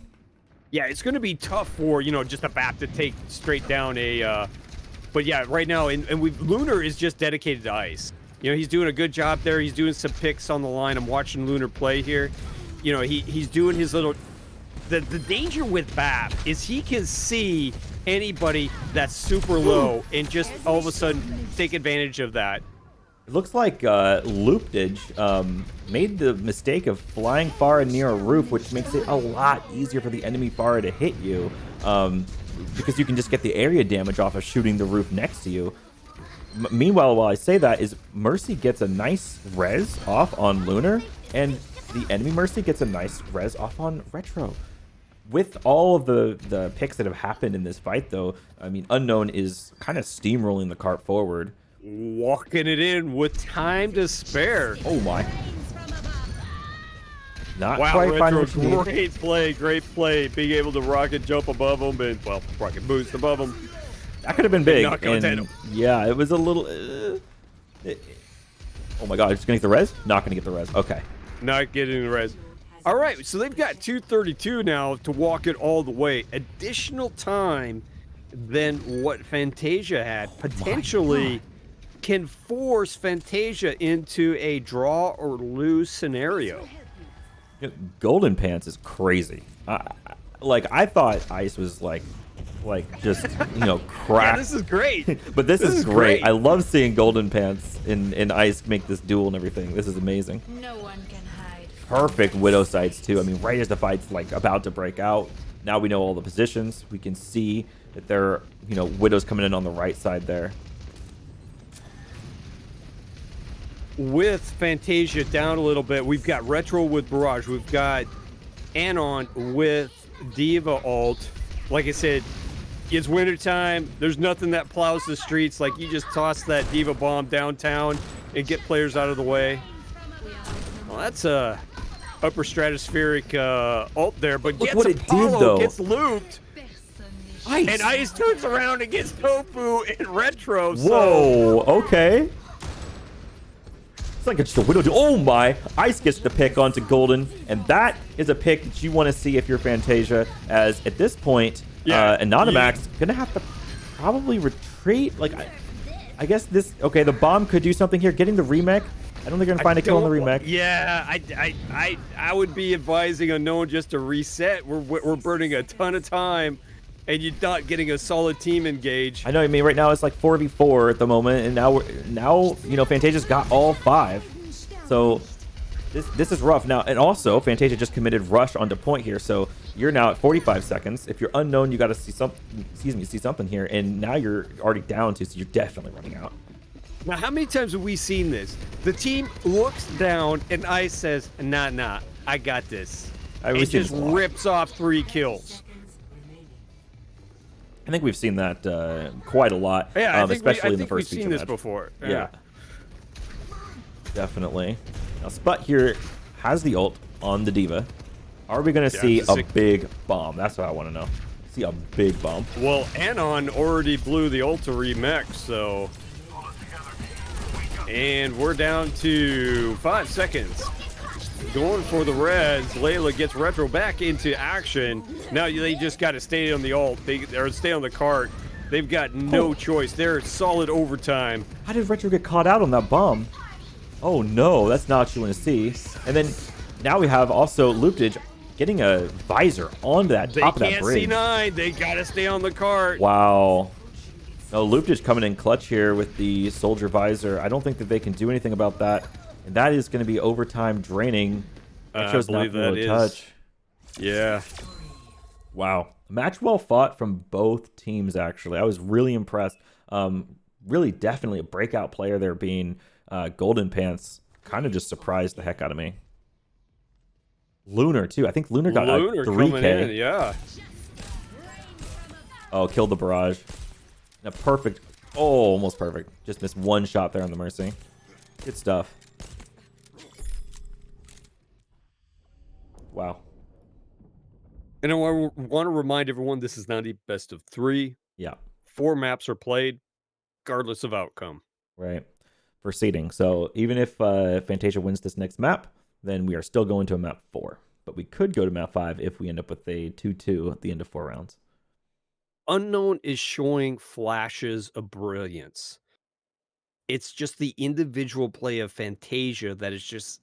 A: Yeah, it's going to be tough for just a BAP to take straight down a. But yeah, right now, and Lunar is just dedicated to Ice. He's doing a good job there. He's doing some picks on the line. I'm watching Lunar play here. He's doing his little. The danger with BAP is he can see anybody that's super low and just all of a sudden take advantage of that.
B: It looks like Looptage made the mistake of flying far and near a roof, which makes it a lot easier for the enemy Pharah to hit you, because you can just get the area damage off of shooting the roof next to you. Meanwhile, while I say that, is Mercy gets a nice res off on Lunar, and the enemy Mercy gets a nice res off on Retro. With all of the picks that have happened in this fight, though, I mean, Unknown is kind of steamrolling the cart forward.
A: Walking it in with time to spare.
B: Oh my. Not
A: wow,
B: quite finding
A: Retro, great play. Being able to rocket jump above him and, well, rocket boost above him.
B: That could have been big.
A: Not gonna hit him.
B: Yeah, it was a little... oh my god, just gonna get the res? Not gonna get the res. Okay.
A: Not getting the res. All right, so they've got 232 now to walk it all the way. Additional time than what Fantasia had. Potentially can force Fantasia into a draw or lose scenario.
B: Golden Pants is crazy. I thought Ice was like just crack.
A: Yeah, this is great.
B: But this is great. I love seeing Golden Pants in Ice make this duel and everything. This is amazing.
C: No one can hide.
B: Perfect Widow sights too. I mean, right as the fight's about to break out, now we know all the positions. We can see that there are Widows coming in on the right side there.
A: With Fantasia down a little bit, we've got Retro with Barrage. We've got Anon with D.Va ult. Like I said, it's wintertime. There's nothing that plows the streets. Like, you just toss that D.Va bomb downtown and get players out of the way. Well, that's a upper stratospheric ult there, but
B: look what it did, though.
A: Gets looped.
B: Ice.
A: And Ice turns around and gets Tofu in Retro.
B: Whoa, okay. Like it's just a Widow. Oh my! Ice gets the pick onto Golden, and that is a pick that you want to see if you're Fantasia. As at this point, Anonymax gonna have to probably retreat. Like, I guess this. Okay, the bomb could do something here. Getting the remake. I don't think they're gonna find a kill on the remake.
A: Yeah, I would be advising Unknown just to reset. We're burning a ton of time. And you're not getting a solid team engaged.
B: I know. I mean, right now it's like 4v4 at the moment, and now Fantasia's got all 5. So this is rough now. And also, Fantasia just committed rush onto point here, so you're now at 45 seconds. If you're Unknown, you got to see something here, and now you're already down to, so you're definitely running out.
A: Now, how many times have we seen this? The team looks down, and Ice says, "Nah, I got this." It just rips off 3 kills.
B: I think we've seen that quite a lot,
A: Yeah, I
B: especially in the
A: think we've
B: first
A: seen
B: feature
A: this
B: match.
A: before.
B: Yeah,
A: Yeah.
B: definitely. Now, Sput here has the ult on the Diva. Are we going to
A: Yeah,
B: see a big bomb? That's what I want to know. See a big bomb.
A: well, Anon already blew the ult to remech, so. And we're down to 5 seconds. Going for the res. Layla gets Retro back into action. Now they just got to stay on the ult. Or stay on the cart. They've got no choice. They're solid overtime.
B: How did Retro get caught out on that bomb? Oh no, that's not what you want to see. And then now we have also Looptage getting a visor onto that top of that bridge.
A: They can't C9. They got to stay on the cart.
B: Wow. No, Looptage coming in clutch here with the Soldier visor. I don't think that they can do anything about that. And that is going to be overtime draining. Retro's not going to touch.
A: Yeah.
B: Wow. A match well fought from both teams, actually. I was really impressed. Really, definitely a breakout player there being Golden Pants. Kind of just surprised the heck out of me. Lunar, too. I think Lunar got a 3K.
A: Coming in, yeah.
B: Oh, killed the barrage. A perfect. Oh, almost perfect. Just missed one shot there on the Mercy. Good stuff. Wow.
A: And I want to remind everyone this is not a best of 3.
B: Yeah.
A: 4 maps are played, regardless of outcome.
B: Right. For seeding. So even if Fantasia wins this next map, then we are still going to a map 4. But we could go to map 5 if we end up with a 2-2 at the end of 4 rounds.
A: Unknown is showing flashes of brilliance. It's just the individual play of Fantasia that is just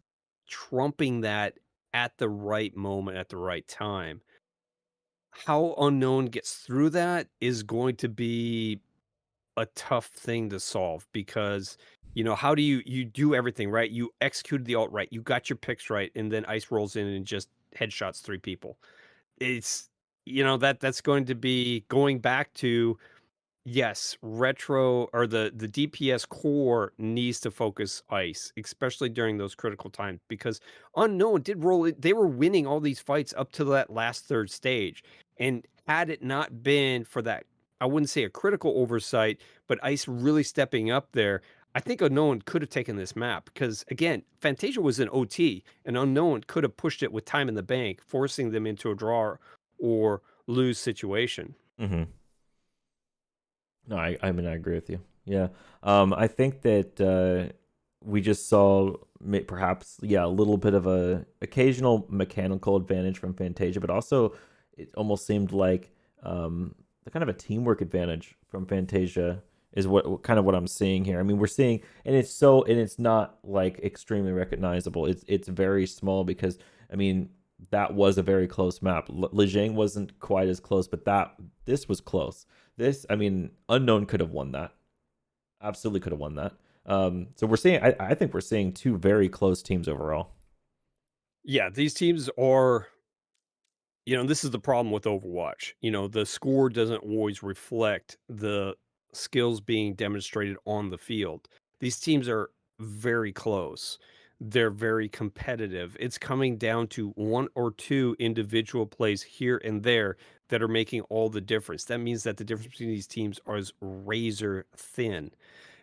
A: trumping that at the right moment, at the right time. How Unknown gets through that is going to be a tough thing to solve because, how do you do everything, right? You executed the ult right, you got your picks right, and then Ice rolls in and just headshots 3 people. It's, that's going to be going back to. Yes, retro or the DPS core needs to focus ice, especially during those critical times because Unknown did roll it. They were winning all these fights up to that last third stage. And had it not been for that, I wouldn't say a critical oversight, but ice really stepping up there, I think Unknown could have taken this map because again, Fantasia was an OT and Unknown could have pushed it with time in the bank, forcing them into a draw or lose situation.
B: Mm-hmm. No, I mean, I agree with you. Yeah. I think that we just saw perhaps, a little bit of a occasional mechanical advantage from Fantasia, but also it almost seemed like the kind of a teamwork advantage from Fantasia is what kind of what I'm seeing here. I mean, we're seeing, and it's not like extremely recognizable. It's very small because, I mean, that was a very close map. Lijiang wasn't quite as close, but this was close. This, I mean, Unknown could have won that. Absolutely could have won that. So we're seeing, I think we're seeing 2 very close teams overall.
A: Yeah, these teams are, this is the problem with Overwatch. The score doesn't always reflect the skills being demonstrated on the field. These teams are very close. They're very competitive. It's coming down to 1 or 2 individual plays here and there that are making all the difference. That means that the difference between these teams is razor thin.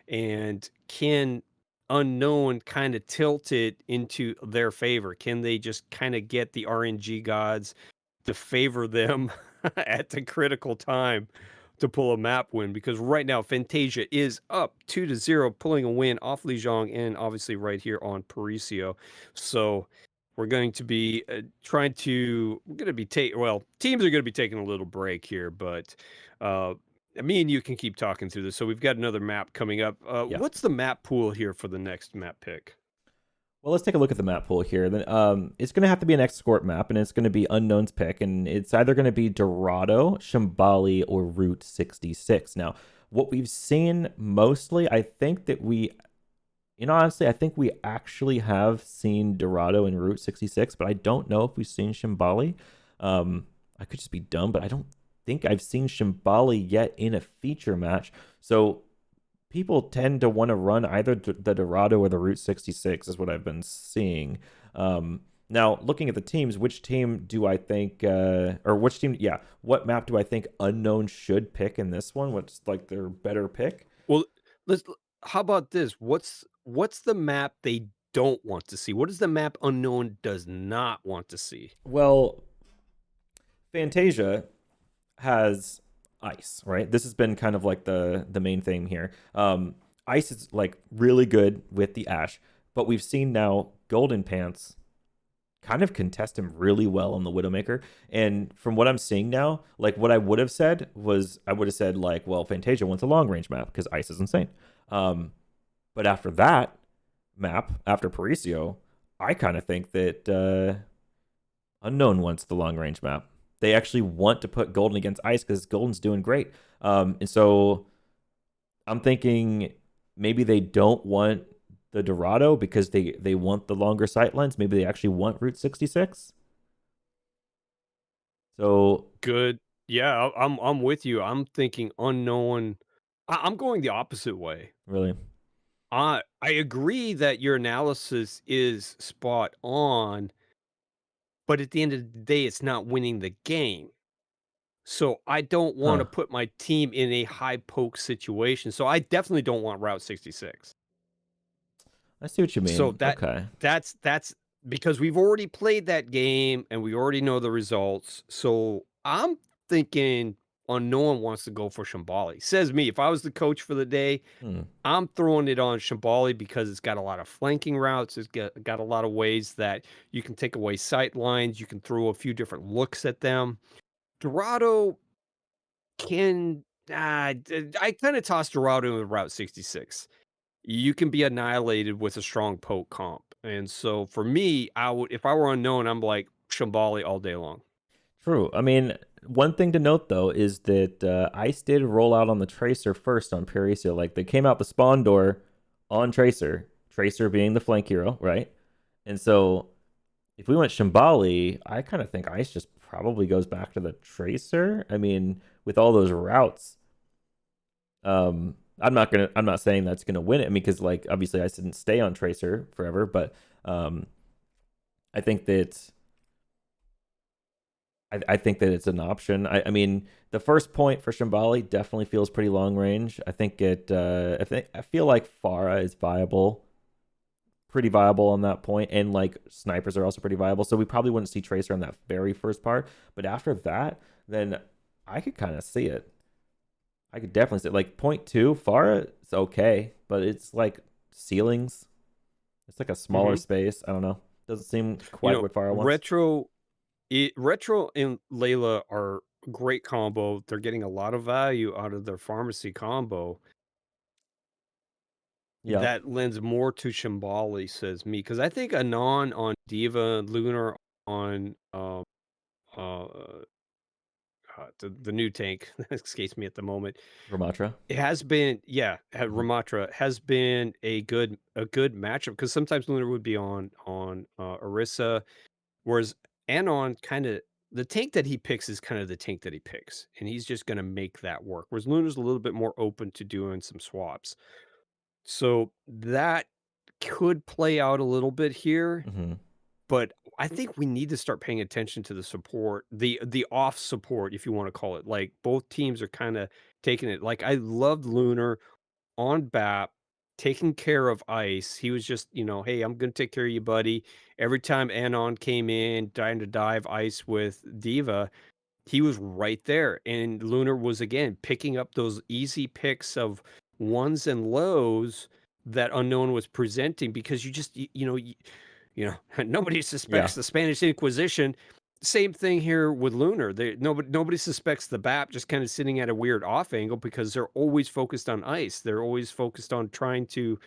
A: And can Unknown kind of tilt it into their favor? Can they just kind of get the RNG gods to favor them at the critical time to pull a map win? Because right now Fantasia is up 2-0, pulling a win off Lijiang and obviously right here on Paricio. So we're going to be teams are going to be taking a little break here, but me and you can keep talking through this. So we've got another map coming up.
B: Yeah.
A: What's the map pool here for the next map pick?
B: Well, let's take a look at the map pool here. Then, it's going to have to be an escort map, and it's going to be Unknown's pick, and it's either going to be Dorado, Shambali, or Route 66. Now, what we've seen mostly, I think that honestly, I think we actually have seen Dorado and Route 66, but I don't know if we've seen Shambali. I could just be dumb, but I don't think I've seen Shambali yet in a feature match. So people tend to want to run either the Dorado or the Route 66 is what I've been seeing. Now Now, looking at the teams, which team do I think, or which team? Yeah, what map do I think unknown should pick in this one? What's like their better pick?
A: Well, let's how about this? What's the map they don't want to see? What is the map unknown does not want to see?
B: Well, Fantasia has ice, right? This has been kind of like the main theme here. Ice is like really good with the Ash, but we've seen now Golden Pants kind of contest him really well on the Widowmaker. And from what I'm seeing now, like what I would have said was I would have said like, well, Fantasia wants a long range map because Ice is insane. But after that map, after Paricio, I kind of think that Unknown wants the long range map. They actually want to put Golden against Ice because Golden's doing great. And so I'm thinking maybe they don't want the Dorado because they want the longer sight lines. Maybe they actually want Route 66. So
A: Good. Yeah, I'm with you. I'm thinking unknown. I'm going the opposite way.
B: really,
A: I agree that your analysis is spot on, but at the end of the day, it's not winning the game. So I don't want
B: huh?
A: to put my team in a high poke situation. So I definitely don't want Route 66.
B: I see what you
A: So
B: mean. Okay.
A: that's because we've already played that game and we already know the results. So I'm thinking unknown wants to go for Shambali. Says me, if I was the coach for the day,
B: Hmm.
A: I'm throwing it on Shambali because it's got a lot of flanking routes. It's got a lot of ways that you can take away sight lines. You can throw a few different looks at them. Dorado can I kind of toss Dorado with Route 66. You can be annihilated with a strong poke comp. And so for me, I would if I were unknown, I'm like Shambali all day long.
B: True. I mean, one thing to note though is that Ice did roll out on the Tracer first on Paricio. Like they came out the spawn door on Tracer, Tracer being the flank hero, right? And so if we went Shambali, I kind of think Ice just probably goes back to the Tracer. I mean, with all those routes, I'm not saying that's gonna win it. I mean, because like obviously Ice didn't stay on Tracer forever, but um, I think that I think that it's an option. I mean, the first point for Shambali definitely feels pretty long range. I feel like Farah is viable, pretty viable on that point, and like snipers are also pretty viable. So we probably wouldn't see Tracer on that very first part, but after that, then I could kind of see it. I could definitely see it. Like point two, Farah is okay, but it's like ceilings. It's like a smaller
A: Mhm.
B: space. I don't know. Doesn't seem
A: You
B: quite
A: know,
B: what Farah wants.
A: Retro and Layla are a great combo. They're getting a lot of value out of their pharmacy combo.
B: Yeah,
A: That lends more to Shambali, says me, because I think Anon on Diva, Lunar on uh the new tank escapes me at the moment.
B: Ramatra.
A: It has been, yeah,
B: Hmm.
A: Ramatra has been a good matchup because sometimes Lunar would be on Orisa, whereas Anon kind of the tank that he picks is kind of the tank that he picks, and he's just going to make that work. Whereas Lunar's a little bit more open to doing some swaps, so that could play out a little bit here.
B: Hmm.
A: But I think we need to start paying attention to the support, the off support, if you want to call it. Like both teams are kind of taking it. Like I loved Lunar on BAP, taking care of Ice. He was just, hey, I'm gonna take care of you, buddy. Every time Anon came in, trying to dive Ice with Diva, he was right there. And Lunar was again picking up those easy picks of ones and lows that Unknown was presenting because you just nobody
B: Yeah.
A: suspects the Spanish Inquisition. Same thing here with Lunar. Nobody suspects the BAP just kind of sitting at a weird off angle because they're always focused on ice. They're always focused on trying to,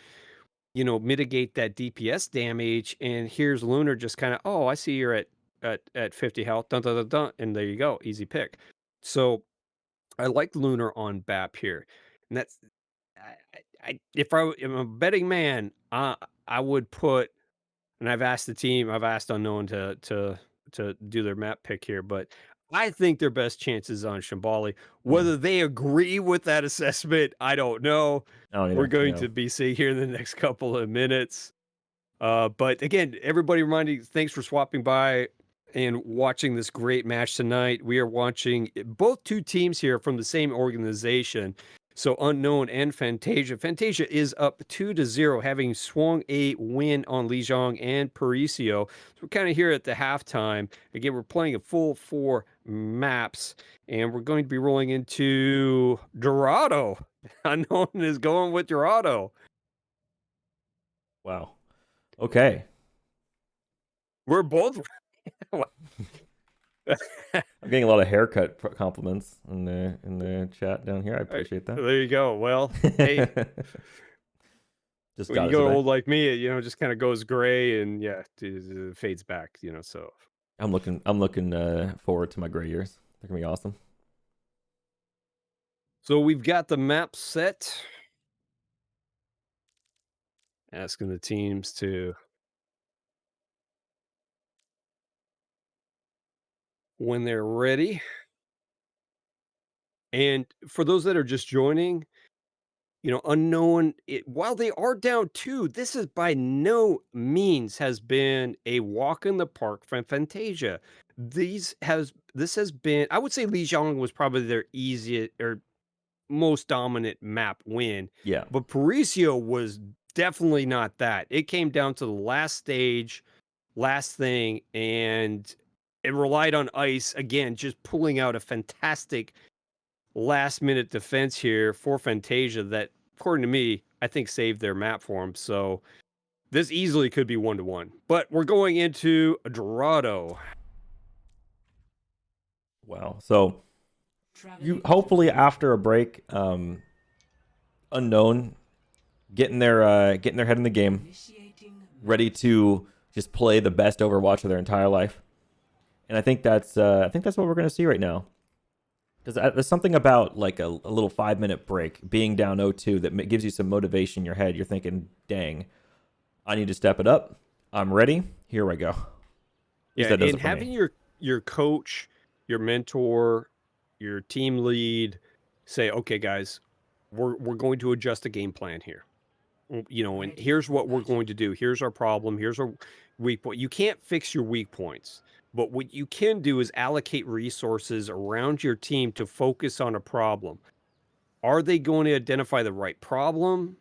A: mitigate that DPS damage. And here's Lunar just kind of, oh, I see you're at 50 health, dun, dun, dun, dun, and there you go, easy pick. So I like Lunar on BAP here, and that's if I am a betting man, I would put and I've asked Unknown to do their map pick here, but I think their best chance is on Shambali.
B: Hmm.
A: Whether they agree with that assessment, I don't know.
B: I don't
A: We're
B: either.
A: going
B: Yeah.
A: to be seeing here in the next couple of minutes. But again, everybody reminding, thanks for swapping by and watching this great match tonight. We are watching both two teams here from the same organization. So Unknown and Fantasia. Fantasia is up 2-0, having swung a win on Lijiang and Parisio. So we're kind of here at the halftime. Again, we're playing a full 4 maps, and we're going to be rolling into Dorado. Unknown is going with Dorado.
B: Wow. Okay.
A: We're both
B: I'm getting a lot of haircut compliments in the chat down here. I appreciate that.
A: There you go. Well, hey,
B: Just
A: when
B: got
A: you
B: it
A: go
B: today.
A: old like me, it just kind of goes gray and yeah, it fades back. So
B: I'm looking forward to my gray years. They're gonna be awesome.
A: we've got the map set. Asking the teams to when they're ready. And for those that are just joining, Unknown, while they are down 2, this is by no means has been a walk in the park from Fantasia. This has been, I would say Lijiang was probably their easiest or most dominant map win,
B: Yeah.
A: but Parisio was definitely not that. It came down to the last stage, last thing, and it relied on ice again, just pulling out a fantastic last minute defense here for Fantasia that, according to me, I think saved their map for them. So this easily could be 1-1. But we're going into Dorado.
B: Wow. So you hopefully after a break, Unknown getting their head in the game, ready to just play the best Overwatch of their entire life. And I think that's what we're gonna see right now. Because there's something about like a little 5-minute break, being down 0-2, that gives you some motivation in your head. You're thinking, dang, I need to step it up. I'm ready. Here we go. At least that does
A: And
B: it for
A: having
B: me.
A: your coach, your mentor, your team lead say, okay, guys, we're going to adjust the game plan here. And here's what we're going to do. Here's our problem. Here's our weak point. You can't fix your weak points, but what you can do is allocate resources around your team to focus on a problem. Are they going to identify the right problem?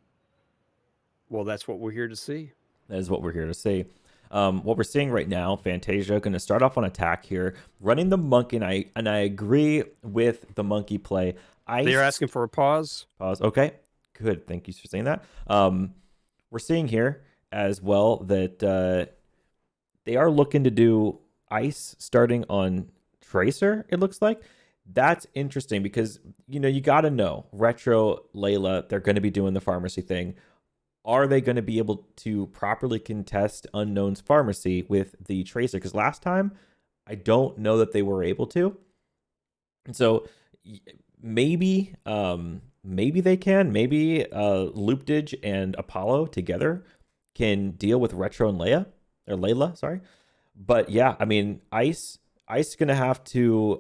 A: Well, that's what we're here to see.
B: That is what we're here to see. What we're seeing right now, Fantasia going to start off on attack here, running the monkey, and I agree with the monkey play.
A: They're asking for a pause.
B: Pause. Okay, good. Thank you for saying that. We're seeing here as well that they are looking to do ice starting on Tracer. It looks like that's interesting because you got to know Retro, Layla. They're going to be doing the pharmacy thing. Are they going to be able to properly contest Unknown's pharmacy with the Tracer? Because last time, I don't know that they were able to. And so maybe they can. Maybe Loopdage and Apollo together can deal with Retro and Layla, sorry. But yeah, I mean, Ice gonna have to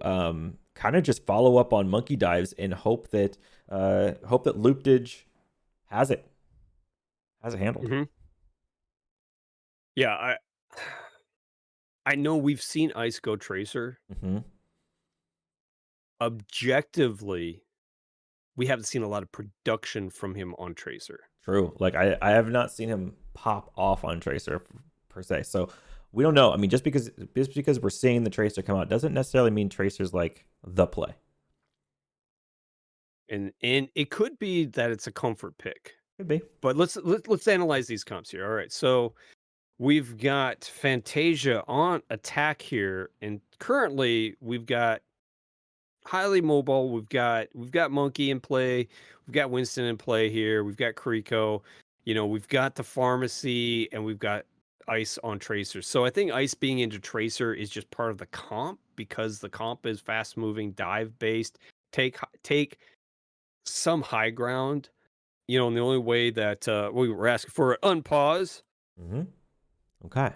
B: kind of just follow up on monkey dives and hope that Loopdage has it handled.
A: Mm-hmm. Yeah, I know we've seen Ice go Tracer.
B: Mm-hmm.
A: Objectively, we haven't seen a lot of production from him on Tracer.
B: True. Like I have not seen him pop off on Tracer per se. So we don't know. I mean, just because we're seeing the Tracer come out doesn't necessarily mean Tracer's like the play.
A: And it could be that it's a comfort pick.
B: Could be.
A: But let's analyze these comps here. All right. So we've got Fantasia on attack here, and currently we've got highly mobile. We've got Monkey in play. We've got Winston in play here. We've got Kriko. We've got the pharmacy, and we've got Ice on Tracer. So I think Ice being into Tracer is just part of the comp because the comp is fast moving, dive based. Take some high ground. And the only way that we were asking for an unpause
B: Mm-hmm. Okay.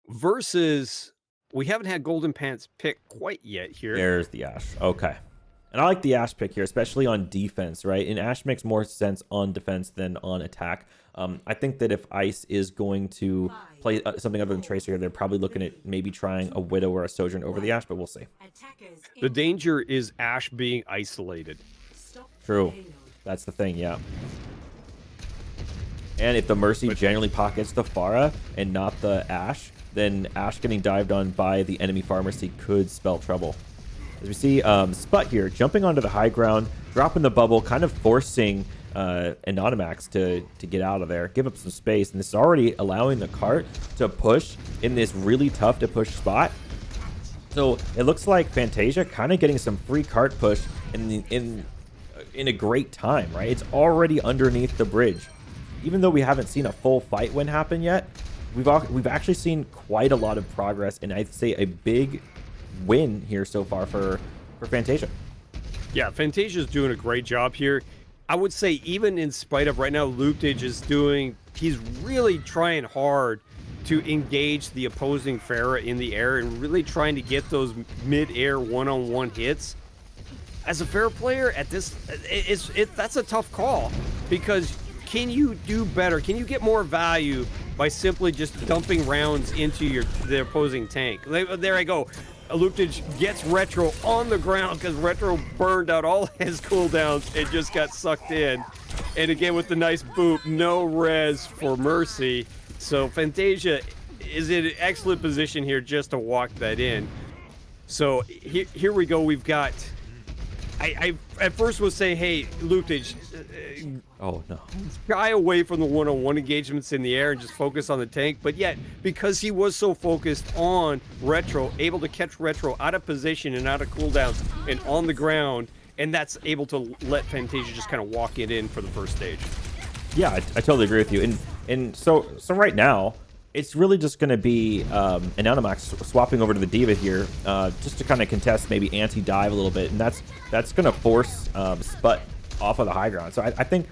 A: versus we haven't had Golden Pants pick quite yet here.
B: There's the Ash. Okay. And I like the Ashe pick here, especially on defense, right? And Ashe makes more sense on defense than on attack. I think that if Ice is going to play something other than Tracer here, they're probably looking at maybe trying a Widow or a Sojourn over the Ashe, but we'll see.
A: The danger is Ashe being isolated.
B: True. That's the thing, yeah. And if the Mercy generally pockets the Pharah and not the Ashe, then Ashe getting dived on by the enemy Pharmacy could spell trouble. As we see Sput here jumping onto the high ground, dropping the bubble, kind of forcing Anonymax to get out of there, give up some space, and this is already allowing the cart to push in this really tough to push spot. So it looks like Fantasia kind of getting some free cart push in a great time, right? It's already underneath the bridge. Even though we haven't seen a full fight win happen yet, we've actually seen quite a lot of progress, and I'd say a big win here so far for Fantasia.
A: Yeah, Fantasia's doing a great job here. I would say even in spite of right now, Luketage he's really trying hard to engage the opposing Pharah in the air and really trying to get those mid-air one-on-one hits. As a Pharah player at this, that's a tough call, because can you do better? Can you get more value by simply just dumping rounds into the opposing tank? There I go. Luketage gets Retro on the ground because Retro burned out all his cooldowns and just got sucked in. And again with the nice boop, no res for Mercy. So Fantasia is in an excellent position here just to walk that in. So here we go. We've got... I at first would say, hey, Luketage,
B: oh no,
A: shy away from the one-on-one engagements in the air and just focus on the tank. But yet, because he was so focused on Retro, able to catch Retro out of position and out of cooldowns and on the ground, and that's able to let Fantasia just kind of walk it in for the first stage.
B: Yeah, I totally agree with you. And so right now, it's really just going to be Anonymax swapping over to the D.Va here, just to kind of contest, maybe anti-dive a little bit, and that's going to force Sput off of the high ground. So I think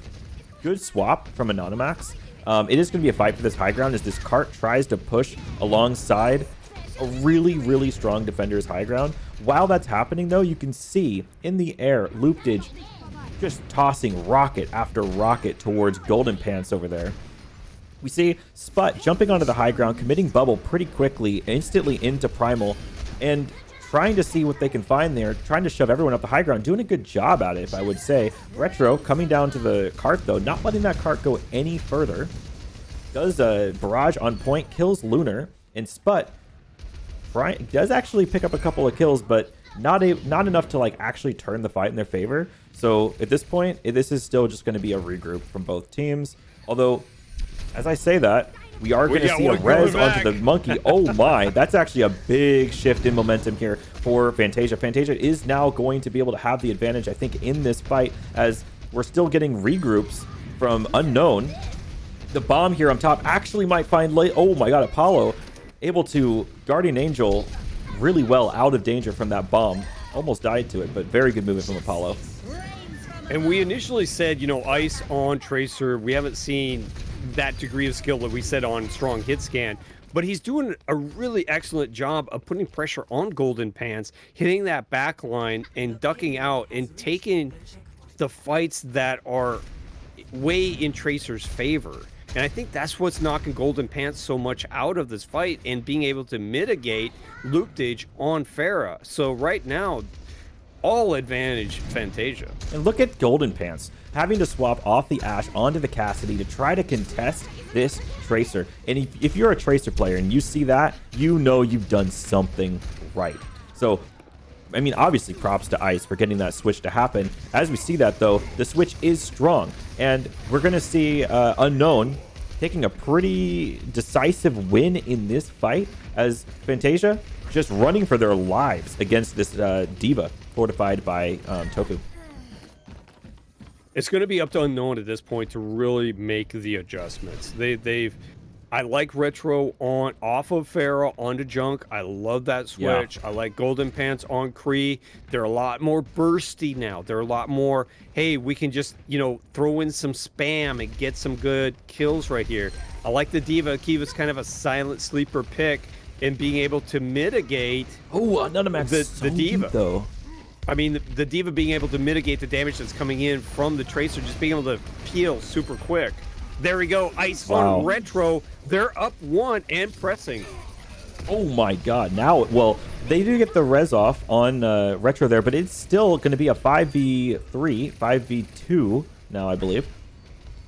B: good swap from Anonymax. It is going to be a fight for this high ground as this cart tries to push alongside a really, really strong defender's high ground. While that's happening, though, you can see in the air, Luketage just tossing rocket after rocket towards Golden Pants over there. We see Sput jumping onto the high ground, committing bubble pretty quickly, instantly into Primal, and trying to see what they can find there, trying to shove everyone up the high ground, doing a good job at it, if I would say. Retro coming down to the cart, though, not letting that cart go any further. Does a barrage on point, kills Lunar, and Sput does actually pick up a couple of kills, but not enough to like actually turn the fight in their favor. So at this point, this is still just going to be a regroup from both teams. Although, as I say that, we are going to see a res onto the monkey. Oh my, that's actually a big shift in momentum here for Fantasia. Fantasia is now going to be able to have the advantage, I think, in this fight, as we're still getting regroups from Unknown. The bomb here on top actually might find oh my god, Apollo able to Guardian Angel really well out of danger from that bomb. Almost died to it, but very good movement from Apollo.
A: And we initially said, you know, Ice on Tracer, we haven't seen that degree of skill that we said on Strong Hit Scan, but he's doing a really excellent job of putting pressure on Golden Pants, hitting that back line and ducking out and taking the fights that are way in Tracer's favor. And I think that's what's knocking Golden Pants so much out of this fight and being able to mitigate Luketage on Pharah. So right now, all advantage Fantasia.
B: And look at Golden Pants having to swap off the Ashe onto the Cassidy to try to contest this Tracer. And if you're a Tracer player and you see that, you know you've done something right. So, I mean, obviously props to Ice for getting that switch to happen. As we see that, though, the switch is strong. And we're going to see Unknown taking a pretty decisive win in this fight, as Fantasia just running for their lives against this D.Va fortified by Tofu.
A: It's going to be up to Unknown at this point to really make the adjustments. I like Retro off of Pharah onto Junk. I love that switch. Yeah. I like Golden Pants on Kree. They're a lot more bursty now. They're a lot more, hey, we can just, you know, throw in some spam and get some good kills right here. I like the D.Va. Kiva's kind of a silent sleeper pick and being able to mitigate
B: Anonymax
A: the D.Va.
B: Though.
A: I mean, the Diva being able to mitigate the damage that's coming in from the Tracer, just being able to peel super quick. There we go. Ice on
B: Wow.
A: Retro. They're up 1 and pressing.
B: Oh my god. Now, well, they do get the res off on Retro there, but it's still going to be a 5v3, 5v2 now, I believe,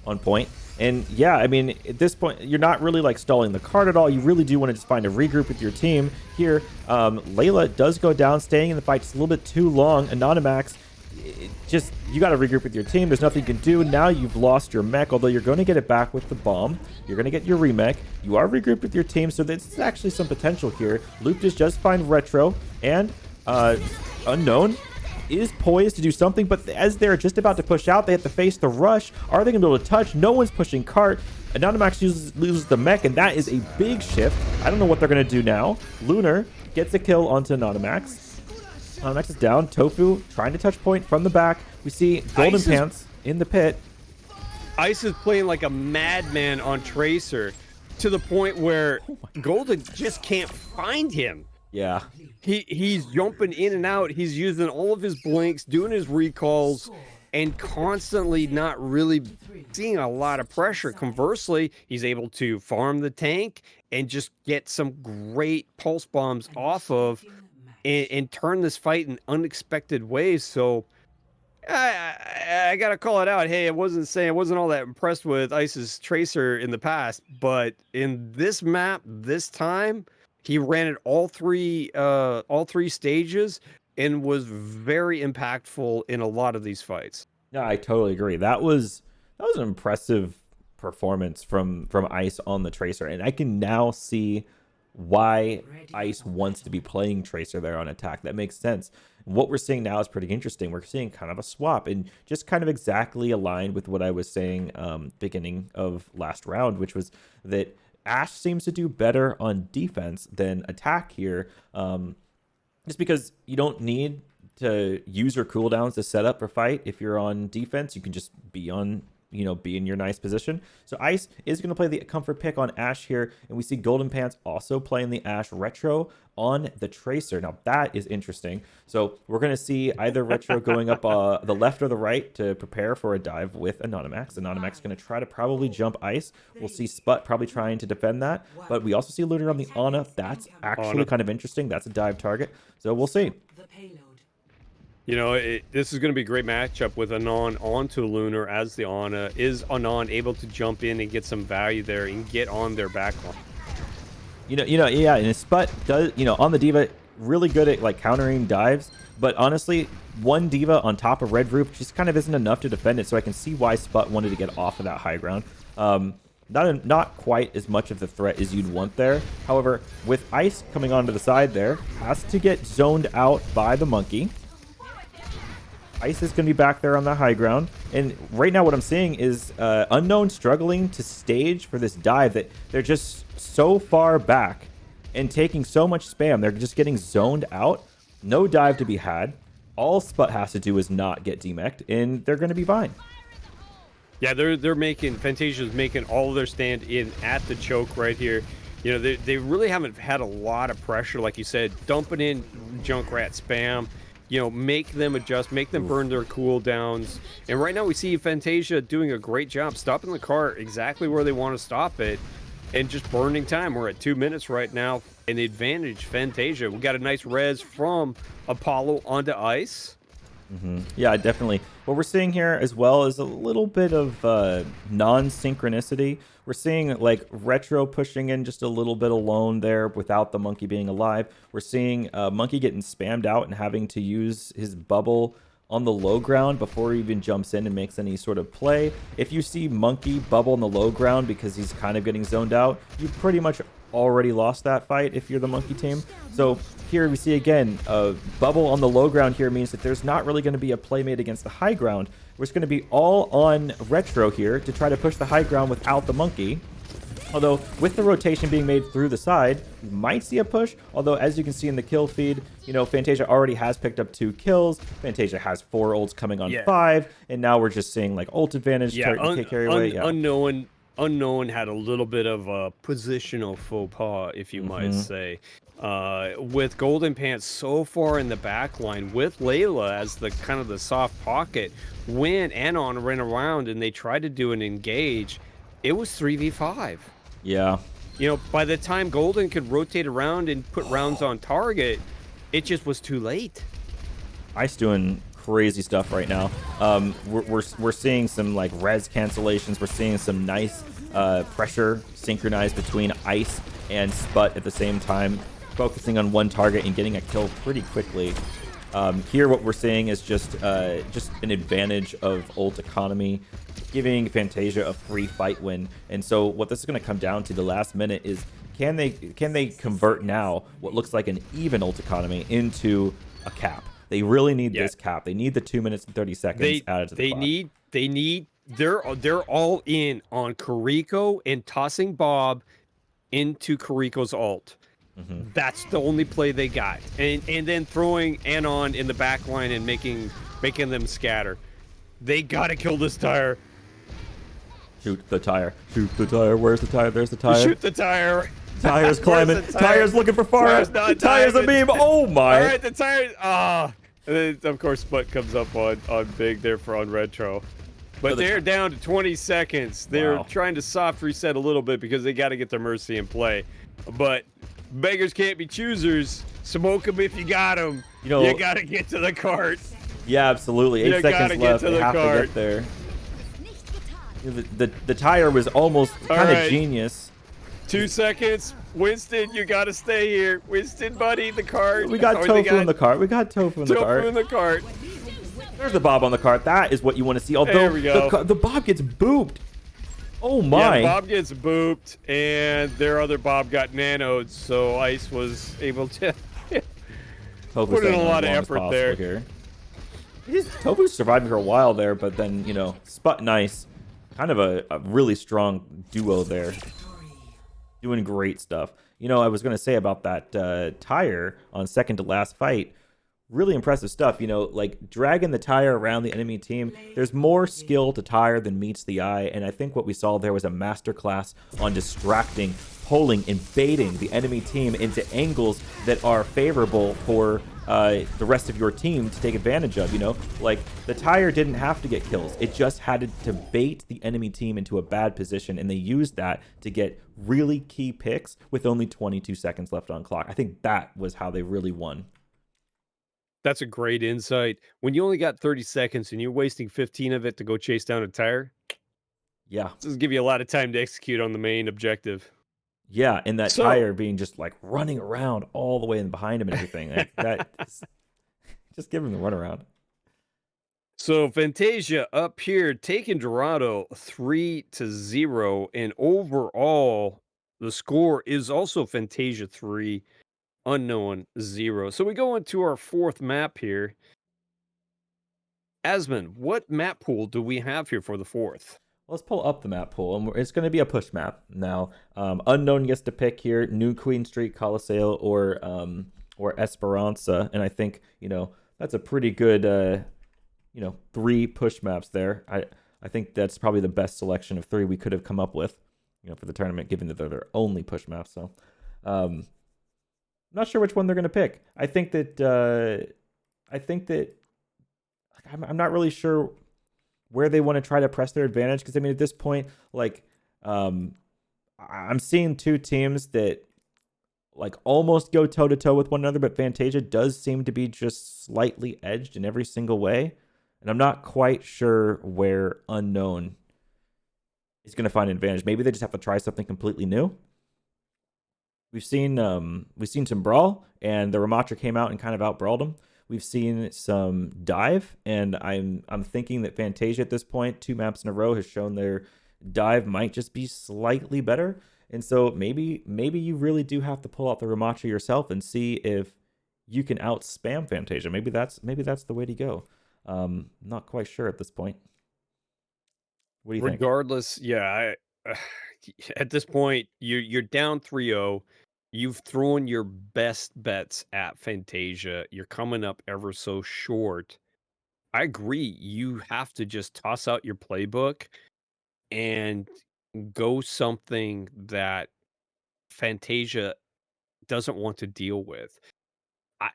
B: on point. And yeah, I mean, at this point, you're not really like stalling the card at all. You really do want to just find a regroup with your team. Here, Layla does go down, staying in the fight just a little bit too long. Anonymax, just, you got to regroup with your team. There's nothing you can do. Now you've lost your mech, although you're going to get it back with the bomb. You're going to get your remech. You are regrouped with your team, so there's actually some potential here. Luke does just find Retro, and Unknown is poised to do something, but as they're just about to push out, they have to face the rush. Are they going to be able to touch? No one's pushing cart. Anonymax loses the mech, and that is a big shift. I don't know what they're going to do now. Lunar gets a kill onto Anonymax. Anonymax is down. Tofu trying to touch point from the back. We see Golden Pants in the pit.
A: Ice is playing like a madman on Tracer to the point where Golden just can't find him.
B: Yeah.
A: He's jumping in and out. He's using all of his blinks, doing his recalls, and constantly not really seeing a lot of pressure. Conversely, he's able to farm the tank and just get some great pulse bombs off of and turn this fight in unexpected ways. So I gotta call it out. Hey, I wasn't all that impressed with Ice's Tracer in the past, but in this map, this time, he ran it all three stages and was very impactful in a lot of these fights.
B: Yeah, I totally agree. That was an impressive performance from Ice on the Tracer, and I can now see why Ice wants to be playing Tracer there on attack. That makes sense. What we're seeing now is pretty interesting. We're seeing kind of a swap, and just kind of exactly aligned with what I was saying beginning of last round, which was that Ashe seems to do better on defense than attack here, just because you don't need to use your cooldowns to set up for fight. If you're on defense, you can just be on, be in your nice position. So Ice is going to play the comfort pick on Ashe here, and we see Golden Pants also playing the Ashe Retro on the Tracer. Now that is interesting. So we're going to see either Retro going up the left or the right to prepare for a dive with Anonymax. Anonymax is going to try to probably jump Ice. We'll see Sput probably trying to defend that, but we also see Lunar on the Ana. That's actually kind of interesting. That's a dive target. So we'll see.
A: This is going to be a great matchup with Anon onto Lunar as the Ana. Is Anon able to jump in and get some value there and get on their backline?
B: Yeah, and Sput does, on the Diva, really good at like countering dives, but honestly, one Diva on top of Red Roof just kind of isn't enough to defend it, so I can see why Sput wanted to get off of that high ground. Not quite as much of the threat as you'd want there. However, with Ice coming onto the side there, has to get zoned out by the monkey. Ice is going to be back there on the high ground. And right now what I'm seeing is Unknown struggling to stage for this dive that they're just so far back and taking so much spam. They're just getting zoned out. No dive to be had. All Sput has to do is not get demeched, and they're going to be fine.
A: Yeah, Fantasia's making all of their stand in at the choke right here. They really haven't had a lot of pressure, like you said, dumping in Junkrat spam. Make them adjust, make them burn their cooldowns. And right now we see Fantasia doing a great job stopping the cart exactly where they want to stop it and just burning time. We're at 2 minutes right now. An advantage, Fantasia. We got a nice res from Apollo onto Ice.
B: Yeah, definitely. What we're seeing here as well is a little bit of non-synchronicity. We're seeing like Retro pushing in just a little bit alone there without the monkey being alive. We're seeing monkey getting spammed out and having to use his bubble on the low ground before he even jumps in and makes any sort of play. If you see monkey bubble on the low ground because he's kind of getting zoned out, you pretty much already lost that fight if you're the monkey team. So here we see again, bubble on the low ground here means that there's not really going to be a playmate against the high ground. It's going to be all on Retro here to try to push the high ground without the monkey. Although with the rotation being made through the side, you might see a push. Although as you can see in the kill feed, Fantasia already has picked up 2 kills. Fantasia has 4 ults coming on 5, and now we're just seeing like ult advantage take carry away.
A: Unknown Unknown had a little bit of a positional faux pas, if you might
B: Hmm.
A: say. With Golden Pants so far in the back line, with Layla as the kind of the soft pocket, when Anon ran around and they tried to do an engage, it was 3v5.
B: Yeah.
A: By the time Golden could rotate around and put rounds on target, it just was too late.
B: Ice doing crazy stuff right now. We're seeing some like res cancellations. We're seeing some nice pressure synchronized between Ice and Sput at the same time, focusing on one target and getting a kill pretty quickly. Here, what we're seeing is just an advantage of ult economy, giving Fantasia a free fight win. And so, what this is going to come down to the last minute is can they convert now what looks like an even ult economy into a cap? They really need
A: Yeah,
B: this cap. They need the 2 minutes and 30 seconds
A: they
B: added to the
A: they
B: clock.
A: need they need they're all in on Kariko and tossing Bob into Kariko's ult.
B: Hmm.
A: That's the only play they got. And then throwing Anon in the back line and making them scatter. They gotta kill this tire.
B: Shoot the tire. Shoot the tire. Where's the tire? There's the tire.
A: Shoot the tire.
B: Tire's
A: Where's
B: climbing.
A: the tire?
B: Tire's looking for
A: Tire's
B: Farah.
A: not
B: Tire's a
A: diving.
B: beam. Oh my.
A: Alright, the tire. And then, of course, Sput comes up on big there for on retro. But they're down to 20 seconds. They're
B: Wow.
A: trying to soft reset a little bit because they got to get their mercy in play. But beggars can't be choosers. Smoke them if you got them. You got to get to the cart.
B: Yeah, absolutely. 8
A: You gotta
B: seconds
A: get
B: left.
A: to
B: They
A: the
B: have to
A: cart.
B: get there. The tire was almost kind of
A: right.
B: genius.
A: 2 seconds. Winston, you got to stay here. Winston, buddy, the cart.
B: We got Tofu in the cart. We got Tofu in the
A: Tofu
B: cart.
A: in the cart.
B: There's the Bob on the cart. That is what you want to see. Although
A: There we go.
B: the Bob gets booped. Oh my.
A: Yeah, Bob gets booped, and their other Bob got nanoed, so Ice was able to
B: Tofu's
A: put in
B: staying
A: a
B: on
A: lot
B: as
A: of
B: long as
A: effort
B: possible
A: there.
B: Here. Tofu's surviving for a while there, but then, Sput and Ice, kind of a really strong duo there. Doing great stuff. I was going to say about that tire on second to last fight. Really impressive stuff, like dragging the tire around the enemy team. There's more skill to tire than meets the eye, and I think what we saw there was a masterclass on distracting, pulling, and baiting the enemy team into angles that are favorable for the rest of your team to take advantage of. Like the tire didn't have to get kills; it just had to bait the enemy team into a bad position, and they used that to get really key picks with only 22 seconds left on clock. I think that was how they really won.
A: That's a great insight. When you only got 30 seconds and you're wasting 15 of it to go chase down a tire,
B: Yeah.
A: this doesn't give you a lot of time to execute on the main objective.
B: Yeah, and that
A: So,
B: tire being just like running around all the way in behind him and everything. Like that just give him the runaround.
A: so Fantasia up here taking Dorado 3-0, and overall the score is also Fantasia 3, Unknown 0. So we go into our fourth map here. Asmund, what map pool do we have here for the fourth?
B: Let's pull up the map pool, and it's going to be a push map now. Unknown gets to pick here: New Queen Street, Coliseo, or Esperanza. And I think that's a pretty good 3 push maps there. I think that's probably the best selection of 3 we could have come up with, for the tournament, given that they're their only push maps. So, not sure which one they're going to pick. I think that I'm not really sure where they want to try to press their advantage, because I mean at this point, like, I'm seeing 2 teams that like almost go toe to toe with one another, but Fantasia does seem to be just slightly edged in every single way, and I'm not quite sure where Unknown is going to find an advantage. Maybe they just have to try something completely new. We've seen some brawl, and the Ramatra came out and kind of outbrawled them. We've seen some dive, and I'm thinking that Fantasia at this point, 2 maps in a row, has shown their dive might just be slightly better. And so maybe you really do have to pull out the Ramatra yourself and see if you can out spam Fantasia. Maybe that's the way to go. Not quite sure at this point. What do you think?
A: Regardless, yeah, at this point, you're down 3-0. You've thrown your best bets at Fantasia. You're coming up ever so short. I agree. You have to just toss out your playbook and go something that Fantasia doesn't want to deal with.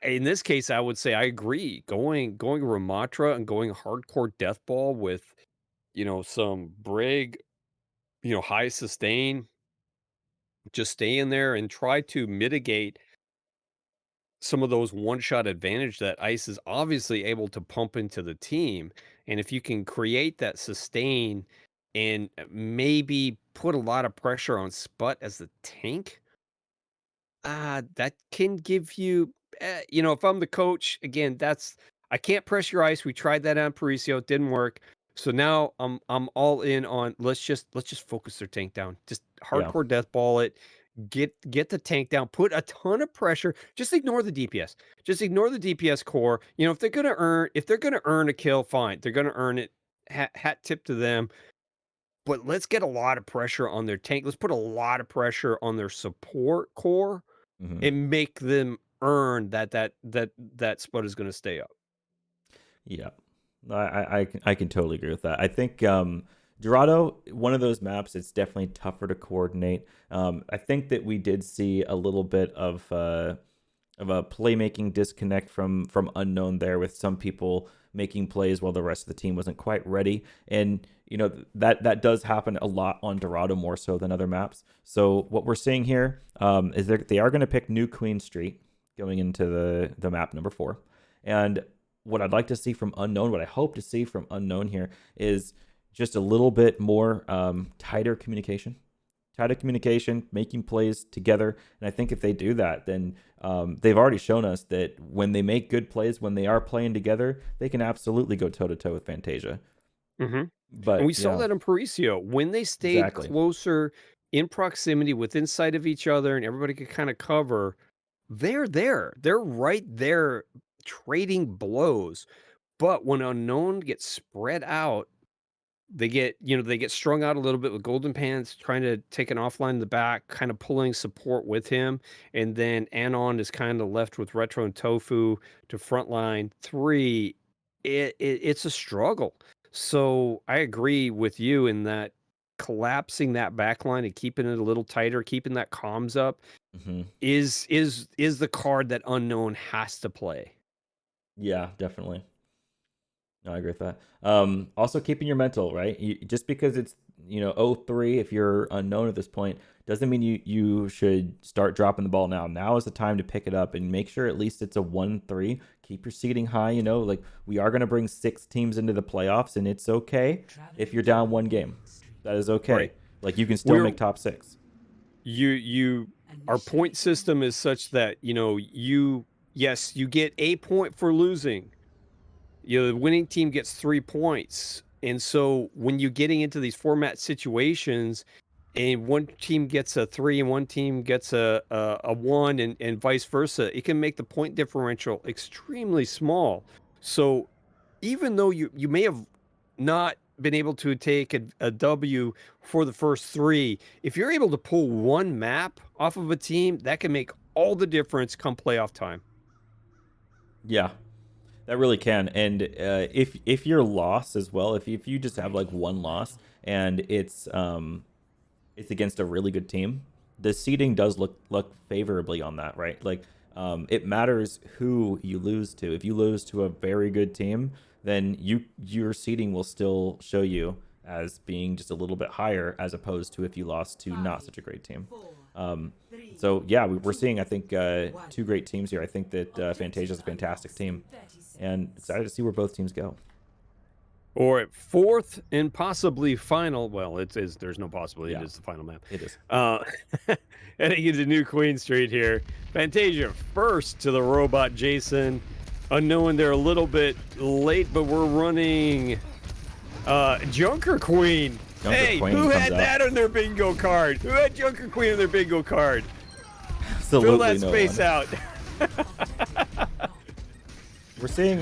A: In this case, I would say I agree. Going Ramatra and going hardcore death ball with, some Brig, high sustain, just stay in there and try to mitigate some of those one-shot advantage that Ice is obviously able to pump into the team. And if you can create that sustain and maybe put a lot of pressure on Sput as the tank, that can give you, if I'm the coach, again, I can't press your ice. We tried that on Parisi, it didn't work. So now I'm all in on let's just focus their tank down. Just
B: Yeah.
A: hardcore death ball it. Get the tank down. Put a ton of pressure. Just ignore the DPS. Just ignore the DPS core. If they're gonna earn a kill, fine. They're gonna earn it. Hat tip to them. But let's get a lot of pressure on their tank. Let's put a lot of pressure on their support core
B: Hmm.
A: and make them earn that spot is gonna stay up.
B: Yeah, I can totally agree with that. I think Dorado, one of those maps, it's definitely tougher to coordinate. I think that we did see a little bit of a playmaking disconnect from unknown there, with some people making plays while the rest of the team wasn't quite ready. And that does happen a lot on Dorado, more so than other maps. So what we're seeing here is they are going to pick New Queen Street going into the map number 4. And what I'd like to see from unknown, what I hope to see from unknown here, is just a little bit more tighter communication, making plays together. And I think if they do that, then they've already shown us that when they make good plays, when they are playing together, they can absolutely go toe to toe with Fantasia.
A: Mhm. And
B: But
A: we saw
B: yeah,
A: that in Parisio. When they stayed
B: exactly.
A: closer in proximity within sight of each other and everybody could kinda cover, they're there. They're right there trading blows. But when unknown gets spread out, they get strung out a little bit with Golden Pants trying to take an offline in the back, kind of pulling support with him, and then Anon is kind of left with Retro and Tofu to frontline 3. It's a struggle. So I agree with you in that collapsing that back line and keeping it a little tighter, keeping that comms up
B: Hmm.
A: is the card that unknown has to play.
B: Yeah, definitely. No, I agree with that. Also keeping your mental, right? Just because it's, 0-3, if you're unknown at this point, doesn't mean you should start dropping the ball now. Now is the time to pick it up and make sure at least it's a 1-3. Keep your seeding high, like we are going to bring 6 teams into the playoffs, and it's okay if you're down one game. That is okay.
A: Right.
B: Like, you can still
A: We're
B: make top 6.
A: you our point system is such that, yes, you get a point for losing. The winning team gets 3 points. And so when you're getting into these format situations and one team gets a 3 and one team gets a 1 and vice versa, it can make the point differential extremely small. So even though you may have not been able to take a W for the first 3, if you're able to pull one map off of a team, that can make all the difference come playoff time.
B: Yeah, that really can. And if you're lost as well, if you just have like one loss and it's against a really good team, the seeding does look favorably on that, right? Like, it matters who you lose to. If you lose to a very good team, then your seeding will still show you as being just a little bit higher, as opposed to if you lost to not such a great team. Um, so yeah, we're seeing, I think, 2 great teams here. I think that Fantasia is a fantastic team, and excited to see where both teams go.
A: Or at fourth and possibly final. Well, there's no possibility. It
B: Yeah,
A: is the final map.
B: it is.
A: Uh, Heading into New Queen Street here. Fantasia first to the robot Jason. Unknowing they're a little bit late, but we're running Junker Queen.
B: Junker
A: Hey,
B: Queen
A: who
B: comes
A: had
B: out.
A: that on their bingo card? Who had Junker Queen on their bingo card? Fill
B: Absolutely
A: that
B: no
A: space
B: one.
A: out.
B: We're seeing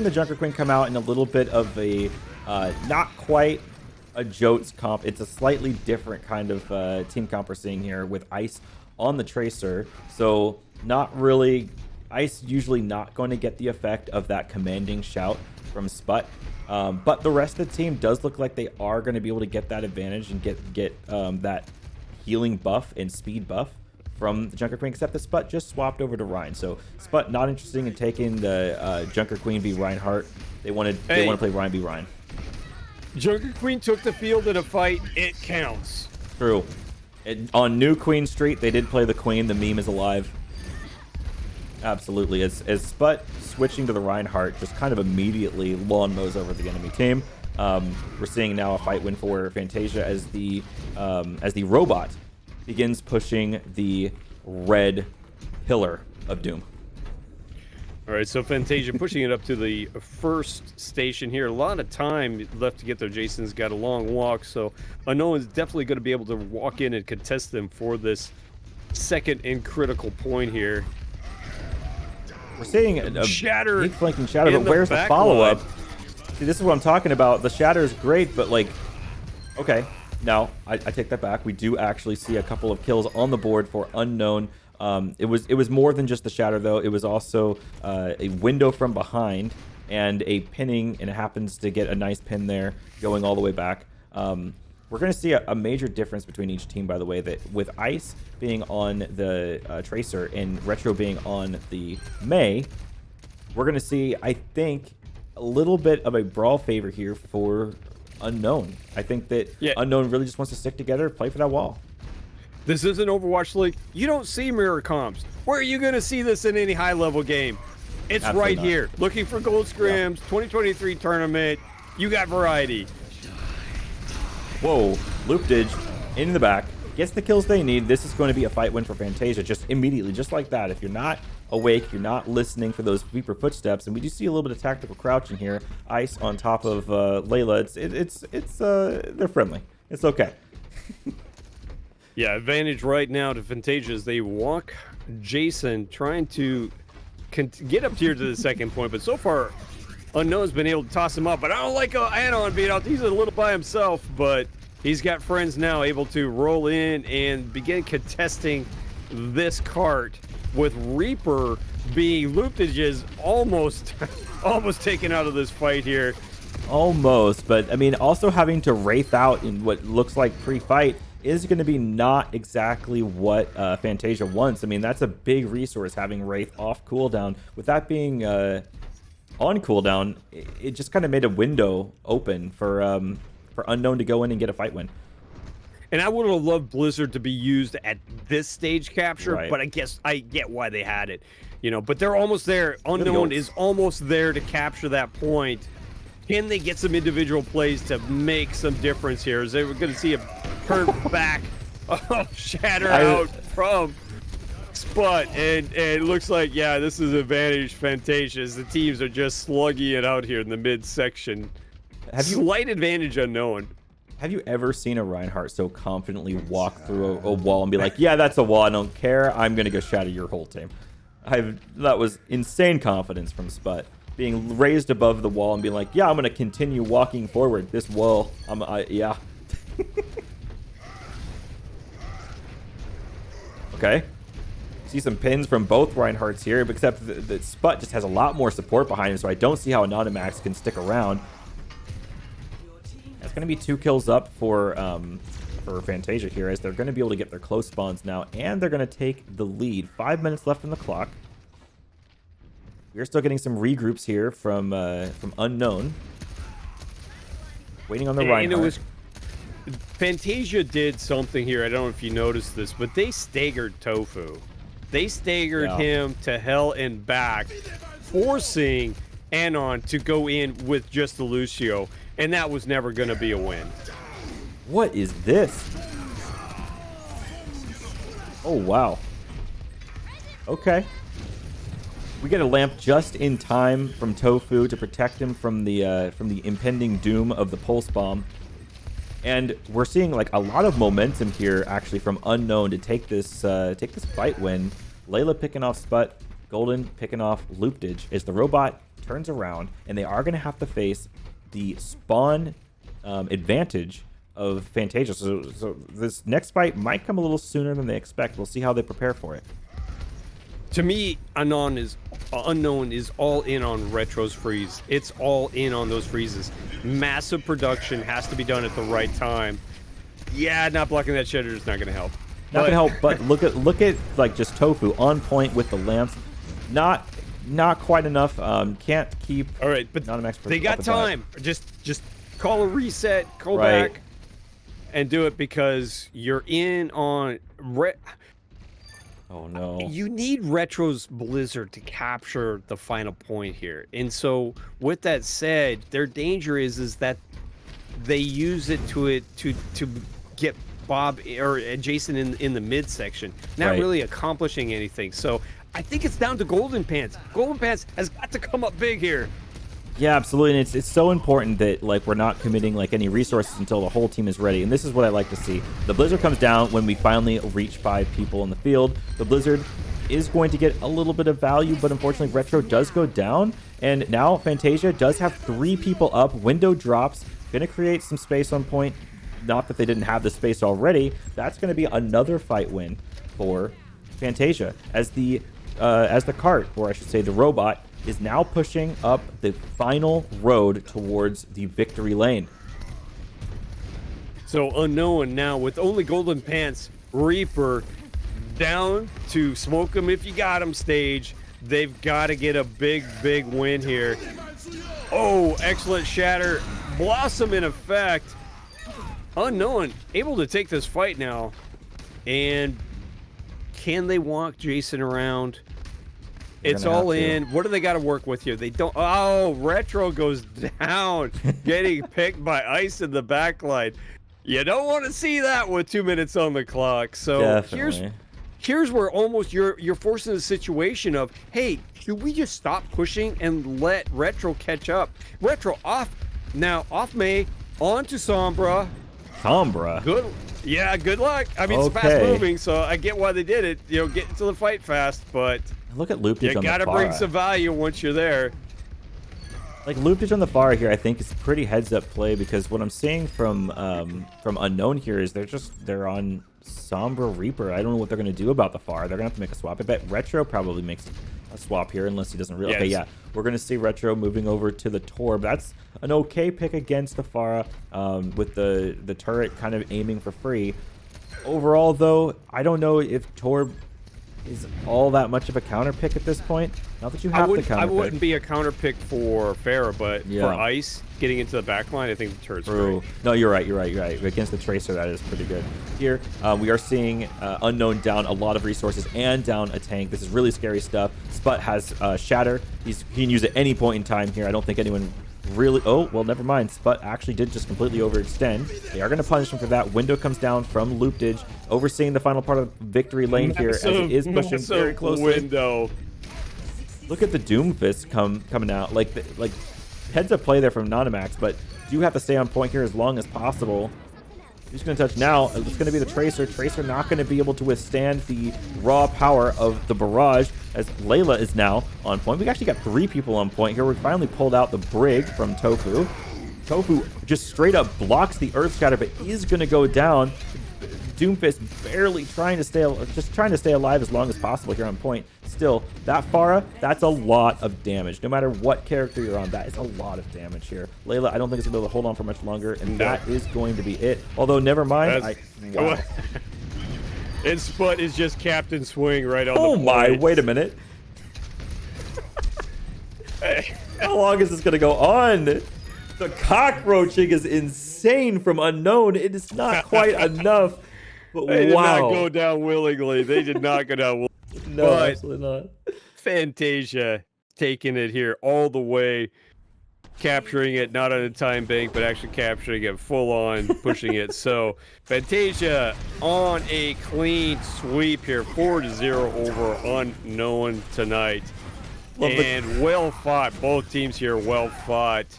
B: the Junker Queen come out in a little bit of a not quite a Jotes comp. It's a slightly different kind of team comp we're seeing here, with Ice on the Tracer. So not really, Ice usually not going to get the effect of that commanding shout from Sput. But the rest of the team does look like they are going to be able to get that advantage and get that healing buff and speed buff from the Junker Queen, except that Sput just swapped over to Ryan. So Sput not interested in taking the Junker Queen v Reinhardt. They want to play Ryan v Ryan.
A: Junker Queen took the field in a fight. It counts.
B: True. On New Queen Street, they did play the Queen. The meme is alive. Absolutely. As Sput switching to the Reinhardt just kind of immediately lawn mows over the enemy team. We're seeing now a fight win for Fantasia as the robot begins pushing the red pillar of doom.
A: All right, so Fantasia pushing it up to the first station here. A lot of time left to get there. Jason's got a long walk, so Unknown is definitely going to be able to walk in and contest them for this second and critical point here.
B: We're seeing a
A: Shatter
B: big flanking Shatter, but where's the follow-up? See, this is what I'm talking about. The Shatter is great, but like, okay, no, I take that back. We do actually see a couple of kills on the board for Unknown. It was more than just the Shatter, though. It was also a window from behind and a pinning, and it happens to get a nice pin there going all the way back. We're going to see a major difference between each team, by the way, that with Ice being on the Tracer and Retro being on the Mei, we're going to see, I think, a little bit of a brawl favor here for Unknown. I think that Unknown really just wants to stick together, play for that wall.
A: This isn't Overwatch League. You don't see mirror comms. Where are you going to see this in any high-level game? It's Absolutely right not. Here. Looking for gold scrims, 2023 tournament. You got variety.
B: Whoa, Loopdage in the back. Gets the kills they need. This is going to be a fight win for Fantasia just immediately, just like that. If you're not awake, you're not listening for those sweeper footsteps, and we do see a little bit of tactical crouching here. Ice on top of Layla. They're friendly. It's okay.
A: Yeah, advantage right now to Fantasia as they walk Jason, trying to get up here to the second point, but so far Unknown's been able to toss him up, but I don't like Anon being out. He's a little by himself, but he's got friends now able to roll in and begin contesting this cart, with Reaper being Loopage's almost taken out of this fight here.
B: Almost, but I mean, also having to Wraith out in what looks like pre-fight is going to be not exactly what Fantasia wants. I mean, that's a big resource, having Wraith off cooldown. With that being on cooldown, it just kind of made a window open for Unknown to go in and get a fight win.
A: And I would have loved Blizzard to be used at this stage capture,
B: right.
A: But I guess I get why they had it, you know. But they're almost there. Unknown is almost there to capture that point. Can they get some individual plays to make some difference here? Is they were going to see a turn back, Shatter out from Sput, and it looks like, yeah, this is advantage Fantasia as the teams are just slugging it out here in the midsection. Slight advantage Unknown.
B: Have you ever seen a Reinhardt so confidently walk through a wall and be like, yeah, that's a wall, I don't care, I'm going to go shatter your whole team? That was insane confidence from Sput. Being raised above the wall and being like, yeah, I'm going to continue walking forward. This wall, yeah. Okay. See some pins from both Reinhardts here, except that Sput just has a lot more support behind him, so I don't see how Anonymax can stick around. That's going to be 2 kills up for Fantasia here, as they're going to be able to get their close spawns now, and they're going to take the lead. 5 minutes left on the clock. We're still getting some regroups here from Unknown. Waiting on the Reinhardt.
A: And it was Fantasia did something here. I don't know if you noticed this, but they staggered Tofu. They staggered him to hell and back, forcing Anon to go in with just the Lucio, and that was never going to be a win.
B: What is this? Oh, wow. Okay. We get a lamp just in time from Tofu to protect him from the impending doom of the pulse bomb. And we're seeing like a lot of momentum here, actually, from Unknown to take this fight win. Layla picking off Sput, Golden picking off Loopdage as the robot turns around, and they are going to have to face the spawn advantage of Fantasia. So this next fight might come a little sooner than they expect. We'll see how they prepare for it.
A: To me, Anon is Unknown is all in on Retro's freeze. It's all in on those freezes. Massive production has to be done at the right time. Yeah, not blocking that shatter is not going to help.
B: Not gonna
A: But
B: help, but look at like just Tofu on point with the lamps. Not quite enough. Can't keep.
A: all right, but
B: Not an expert.
A: they got
B: up with that.
A: time. Just call a reset, go
B: Right.
A: back, and do it because you're in on.
B: Oh no.
A: You need Retro's Blizzard to capture the final point here. And so with that said, their danger is that they use it to get Bob or Jason in the midsection, not
B: Right.
A: really accomplishing anything. So I think it's down to Golden Pants. Golden Pants has got to come up big here.
B: Yeah, absolutely. And it's so important that like we're not committing like any resources until the whole team is ready. And this is what I like to see. The Blizzard comes down when we finally reach 5 people in the field. The Blizzard is going to get a little bit of value, but unfortunately Retro does go down. And now Fantasia does have 3 people up. Window drops. Gonna create some space on point. Not that they didn't have the space already. That's gonna be another fight win for Fantasia as the cart, or I should say the robot, is now pushing up the final road towards the victory lane.
A: So Unknown now with only Golden Pants, Reaper down to smoke 'em if you got 'em stage. They've got to get a big win here. Oh, excellent shatter. Blossom in effect. Unknown able to take this fight now. And can they walk Jason around? It's all in. What do they got to work with here? They don't. Oh, Retro goes down, getting picked by Ice in the backline. You don't want to see that with 2 minutes on the clock. So
B: Definitely.
A: here's where almost you're forced in a situation of, hey, should we just stop pushing and let Retro catch up? Retro off now, off May, on to Sombra.
B: Sombra.
A: Good. Yeah, good luck. I mean, it's fast moving, so I get why they did it. You know, get into the fight fast, but
B: Look at Loopage
A: you
B: on the
A: gotta
B: Farah.
A: bring some value once you're there.
B: Like Loopage on the Farah here, I think is pretty heads up play because what I'm seeing from Unknown here is they're on Sombra Reaper. I don't know what they're gonna do about the Farah. They're gonna have to make a swap. I bet Retro probably makes a swap here unless he doesn't realize. Okay, yeah, we're gonna see Retro moving over to the Torb. That's an okay pick against the Farah, with the turret kind of aiming for free. Overall, though, I don't know if Torb is all that much of a counter pick at this point. Not that you have to counter
A: I
B: pick.
A: wouldn't be a counter pick for Farah, but
B: Yeah.
A: for Ice getting into the back line, I think the turret's
B: True.
A: great.
B: No, you're right. Against the Tracer, that is pretty good. Here, we are seeing Unknown down a lot of resources and down a tank. This is really scary stuff. Sput has Shatter. He can use it any point in time here. I don't think anyone really... Oh, well, never mind. Sput actually did just completely overextend. They are going to punish him for that. Window comes down from Loopage, overseeing the final part of Victory Lane here as it is pushing very closely.
A: Window.
B: Look at the Doomfist coming out. Like heads up play there from Nanomax, but you have to stay on point here as long as possible. Who's going to touch now? It's going to be the Tracer. Tracer not going to be able to withstand the raw power of the barrage as Layla is now on point. We actually got 3 people on point here. We finally pulled out the Brig from Tofu. Tofu just straight up blocks the Earth Shatter, but is going to go down. Doomfist barely trying to stay alive as long as possible here on point. Still, that Farah, that's a lot of damage. No matter what character you're on, that is a lot of damage here. Layla, I don't think it's gonna be able to hold on for much longer, and that is going to be it. Although, never mind. Wow.
A: And Sput is just Captain Swing right on the
B: Oh my!
A: point.
B: Wait a minute. How long is this gonna go on? The cockroaching is insane from Unknown. It is not quite enough. But
A: They did
B: wow.
A: not go down willingly. They did not go down willingly.
B: No,
A: But
B: absolutely not.
A: Fantasia taking it here all the way, capturing it, not on a time bank, but actually capturing it full on, pushing it. So Fantasia on a clean sweep here, 4-0 over Unknown tonight. And well fought. Both teams here well fought.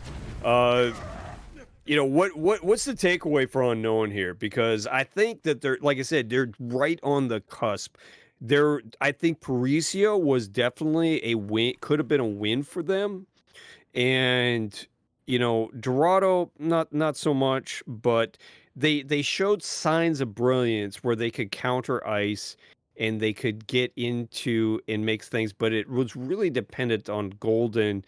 A: You know, what's the takeaway for Unknown here? Because I think that they're, like I said, they're right on the cusp. I think Parisia was definitely a win, could have been a win for them. And, you know, Dorado, not so much, but they showed signs of brilliance where they could counter Ice and they could get into and make things, but it was really dependent on Golden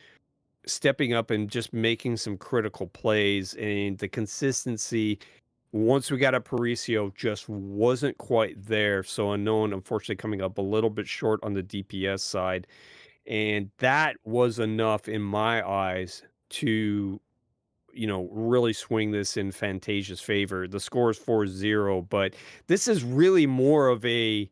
A: stepping up and just making some critical plays, and the consistency once we got a Parisi just wasn't quite there. So Unknown, unfortunately, coming up a little bit short on the DPS side. And that was enough in my eyes to, really swing this in Fantasia's favor. The score is 4-0, but this is really more of a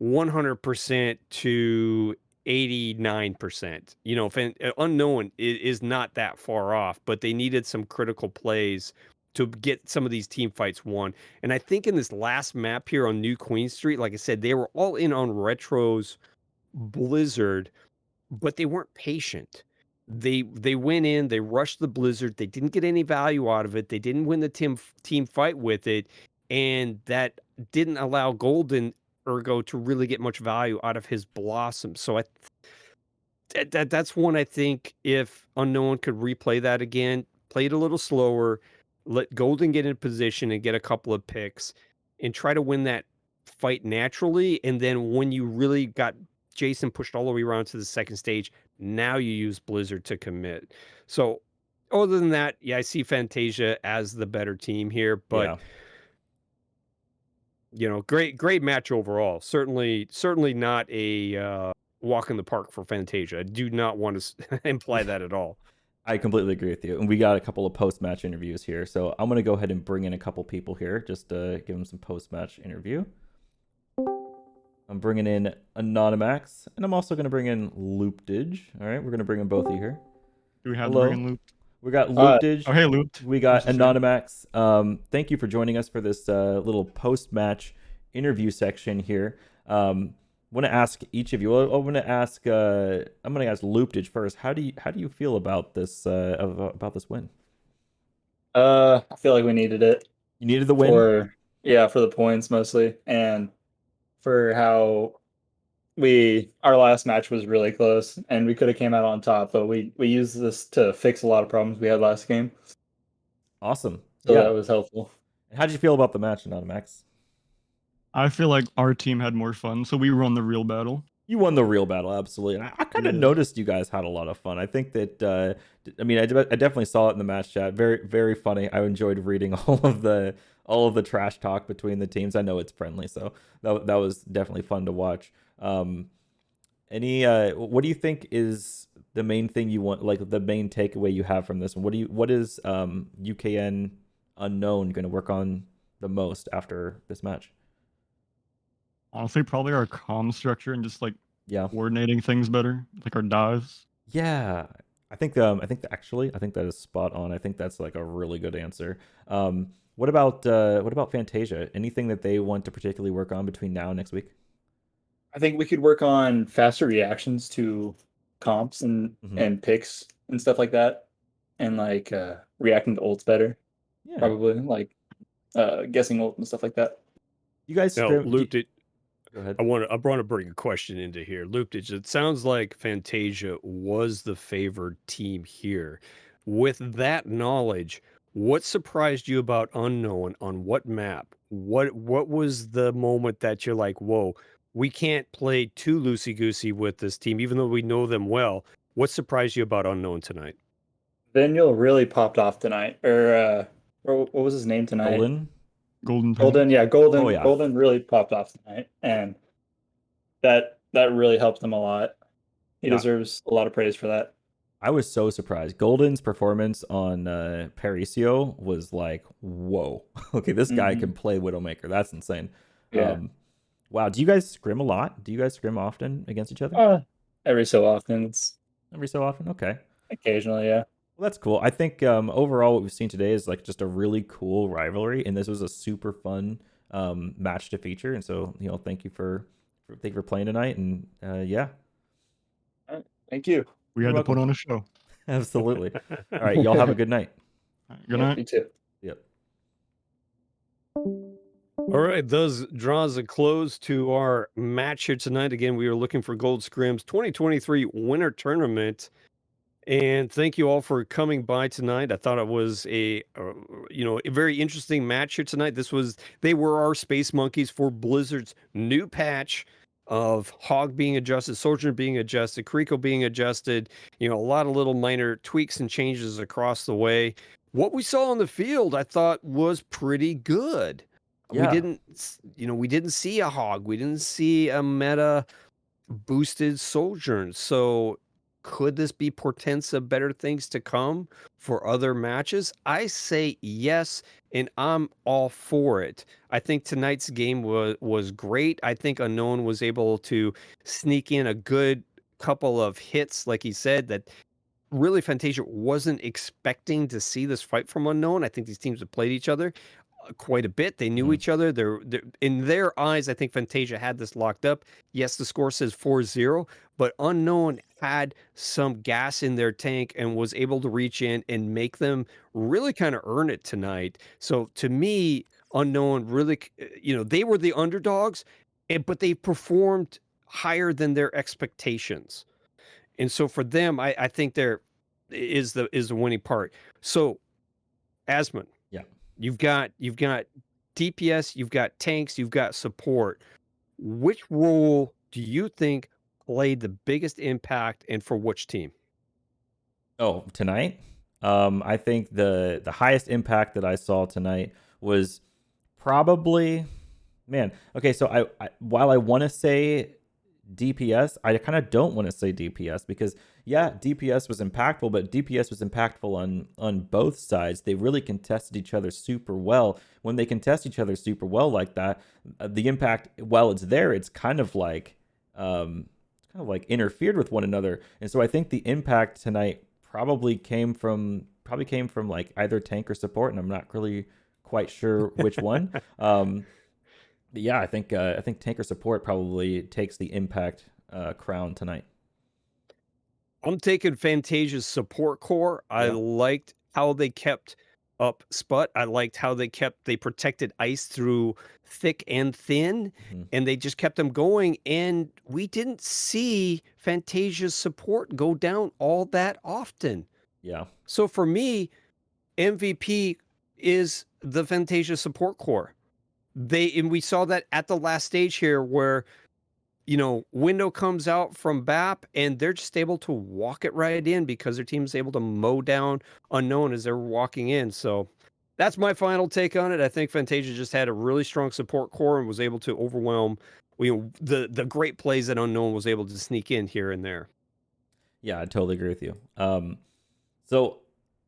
A: 100% to 89%. Unknown is not that far off, but they needed some critical plays to get some of these team fights won. And I think in this last map here on New Queen Street, like I said, they were all in on Retro's Blizzard, but they weren't patient. They went in, they rushed the Blizzard, they didn't get any value out of it, they didn't win the team fight with it, and that didn't allow Golden Ergo to really get much value out of his Blossom. So that's one I think if Unknown could replay that again, play it a little slower, let Golden get in position and get a couple of picks, and try to win that fight naturally. And then when you really got Jason pushed all the way around to the second stage, now you use Blizzard to commit. So other than that, yeah, I see Fantasia as the better team here, but
B: Yeah.
A: great match overall. Certainly not a walk in the park for Fantasia. I do not want to imply that at all.
B: I completely agree with you. And we got a couple of post-match interviews here. So I'm going to go ahead and bring in a couple people here just to give them some post-match interview. I'm bringing in Anonymax, and I'm also going to bring in Loopdage. All right, we're going to bring in both of you here.
C: Do we have
B: Hello.
C: to bring in Loop?
B: We got Loopdage.
C: Oh, hey, Loop.
B: We got
C: Nice to see you.
B: Anonymax. Thank you for joining us for this little post-match interview section here. I want to ask each of you. I want to ask. I'm going to ask Loopdage first. How do you feel about this win?
D: I feel like we needed it
B: You needed the win.
D: for the points mostly, and for how our last match was really close, and we could have came out on top, but we used this to fix a lot of problems we had last game,
B: Awesome.
D: so
B: Yeah.
D: that was helpful.
B: How did you feel about the match, Anonymax?
C: I feel like our team had more fun, so we won the real battle.
B: You won the real battle, absolutely. And I kind of
C: Yeah.
B: noticed you guys had a lot of fun. I think that, I definitely saw it in the match chat. Very, very funny. I enjoyed reading all of the trash talk between the teams. I know it's friendly, so that was definitely fun to watch. What do you think is the main thing you want, like the main takeaway you have from this one? What is UKN Unknown going to work on the most after this match?
C: Honestly, probably our comm structure and just like
B: Yeah.
C: coordinating things better, like our dives.
B: Yeah, I think that is spot on. I think that's like a really good answer. What about Fantasia? Anything that they want to particularly work on between now and next week?
D: I think we could work on faster reactions to comps and picks and stuff like that, and like reacting to ults better.
B: Yeah,
D: Probably like guessing ult and stuff like that.
B: you guys.
A: Now, Looped it.
B: Go ahead.
A: I want to bring a question into here. Looped it. It sounds like Fantasia was the favored team here. With that knowledge, what surprised you about Unknown on what map? What was the moment that you're like, whoa, we can't play too loosey-goosey with this team, even though we know them well? What surprised you about Unknown tonight?
D: Daniel really popped off tonight, or what was his name tonight?
C: Golden.
D: Golden, yeah, Golden.
B: Oh, yeah.
D: Golden really popped off tonight, and that really helped him a lot. He deserves a lot of praise for that.
B: I was so surprised. Golden's performance on Parisi was like, whoa. Okay, this guy can play Widowmaker. That's insane.
D: Yeah.
B: Wow. Do you guys scrim a lot? Do you guys scrim often against each other?
D: Every so often. It's
B: Every so often? Okay.
D: occasionally, yeah.
B: Well, that's cool. I think overall what we've seen today is like just a really cool rivalry, and this was a super fun match to feature. And so, thank you for playing tonight. And yeah.
D: All right. Thank you.
C: We had to put on a show.
B: Absolutely. All right, y'all have a good night.
C: Good night.
D: You too.
B: Yep.
A: All right, those draws a close to our match here tonight. Again, we are looking for Gold Scrims 2023 Winter Tournament. And thank you all for coming by tonight. I thought it was a very interesting match here tonight. They were our space monkeys for Blizzard's new patch of Hog being adjusted, Sojourner being adjusted, Kriko being adjusted, a lot of little minor tweaks and changes across the way. What we saw on the field, I thought was pretty good. We
B: Yeah.
A: didn't see a Hog. We didn't see a meta boosted Sojourn. So could this be portents of better things to come for other matches? I say yes, and I'm all for it. I think tonight's game was great. I think Unknown was able to sneak in a good couple of hits, like he said, that really Fantasia wasn't expecting to see this fight from Unknown. I think these teams have played each other quite a bit. They knew each other. They're in their eyes, I think Fantasia had this locked up. Yes, the score says 4-0, but Unknown had some gas in their tank and was able to reach in and make them really kind of earn it tonight. So to me, Unknown really, they were the underdogs, but they performed higher than their expectations. And so for them, I think there is the winning part. So, Asmund,
B: Yeah.
A: you've got DPS, you've got tanks, you've got support. Which role do you think played the biggest impact, and for which team?
B: Oh, tonight? I think the highest impact that I saw tonight was probably, man. Okay, so while I want to say DPS, I kind of don't want to say DPS because yeah, DPS was impactful, but DPS was impactful on both sides. They really contested each other super well. When they contest each other super well like that, the impact, while it's there, it's kind of like interfered with one another. And so I think the impact tonight probably came from like either tank or support, and I'm not really quite sure which one. Yeah, I think tank or support probably takes the impact crown tonight.
A: I'm taking Fantasia's support core. I
B: Yeah.
A: liked how they kept up Sput. I liked how they protected Ice through thick and thin, and they just kept them going. And we didn't see Fantasia's support go down all that often.
B: Yeah.
A: So for me, MVP is the Fantasia support core. And we saw that at the last stage here where Window comes out from BAP and they're just able to walk it right in because their team's able to mow down Unknown as they're walking in. So that's my final take on it. I think Fantasia just had a really strong support core and was able to overwhelm the great plays that Unknown was able to sneak in here and there.
B: Yeah, I totally agree with you. So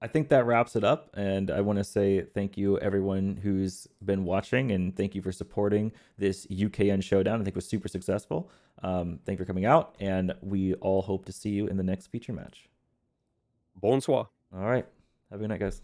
B: I think that wraps it up, and I want to say thank you everyone who's been watching, and thank you for supporting this UKN showdown. I think it was super successful. Thank you for coming out, and we all hope to see you in the next feature match.
A: Bonsoir.
B: All right. Have a good night, guys.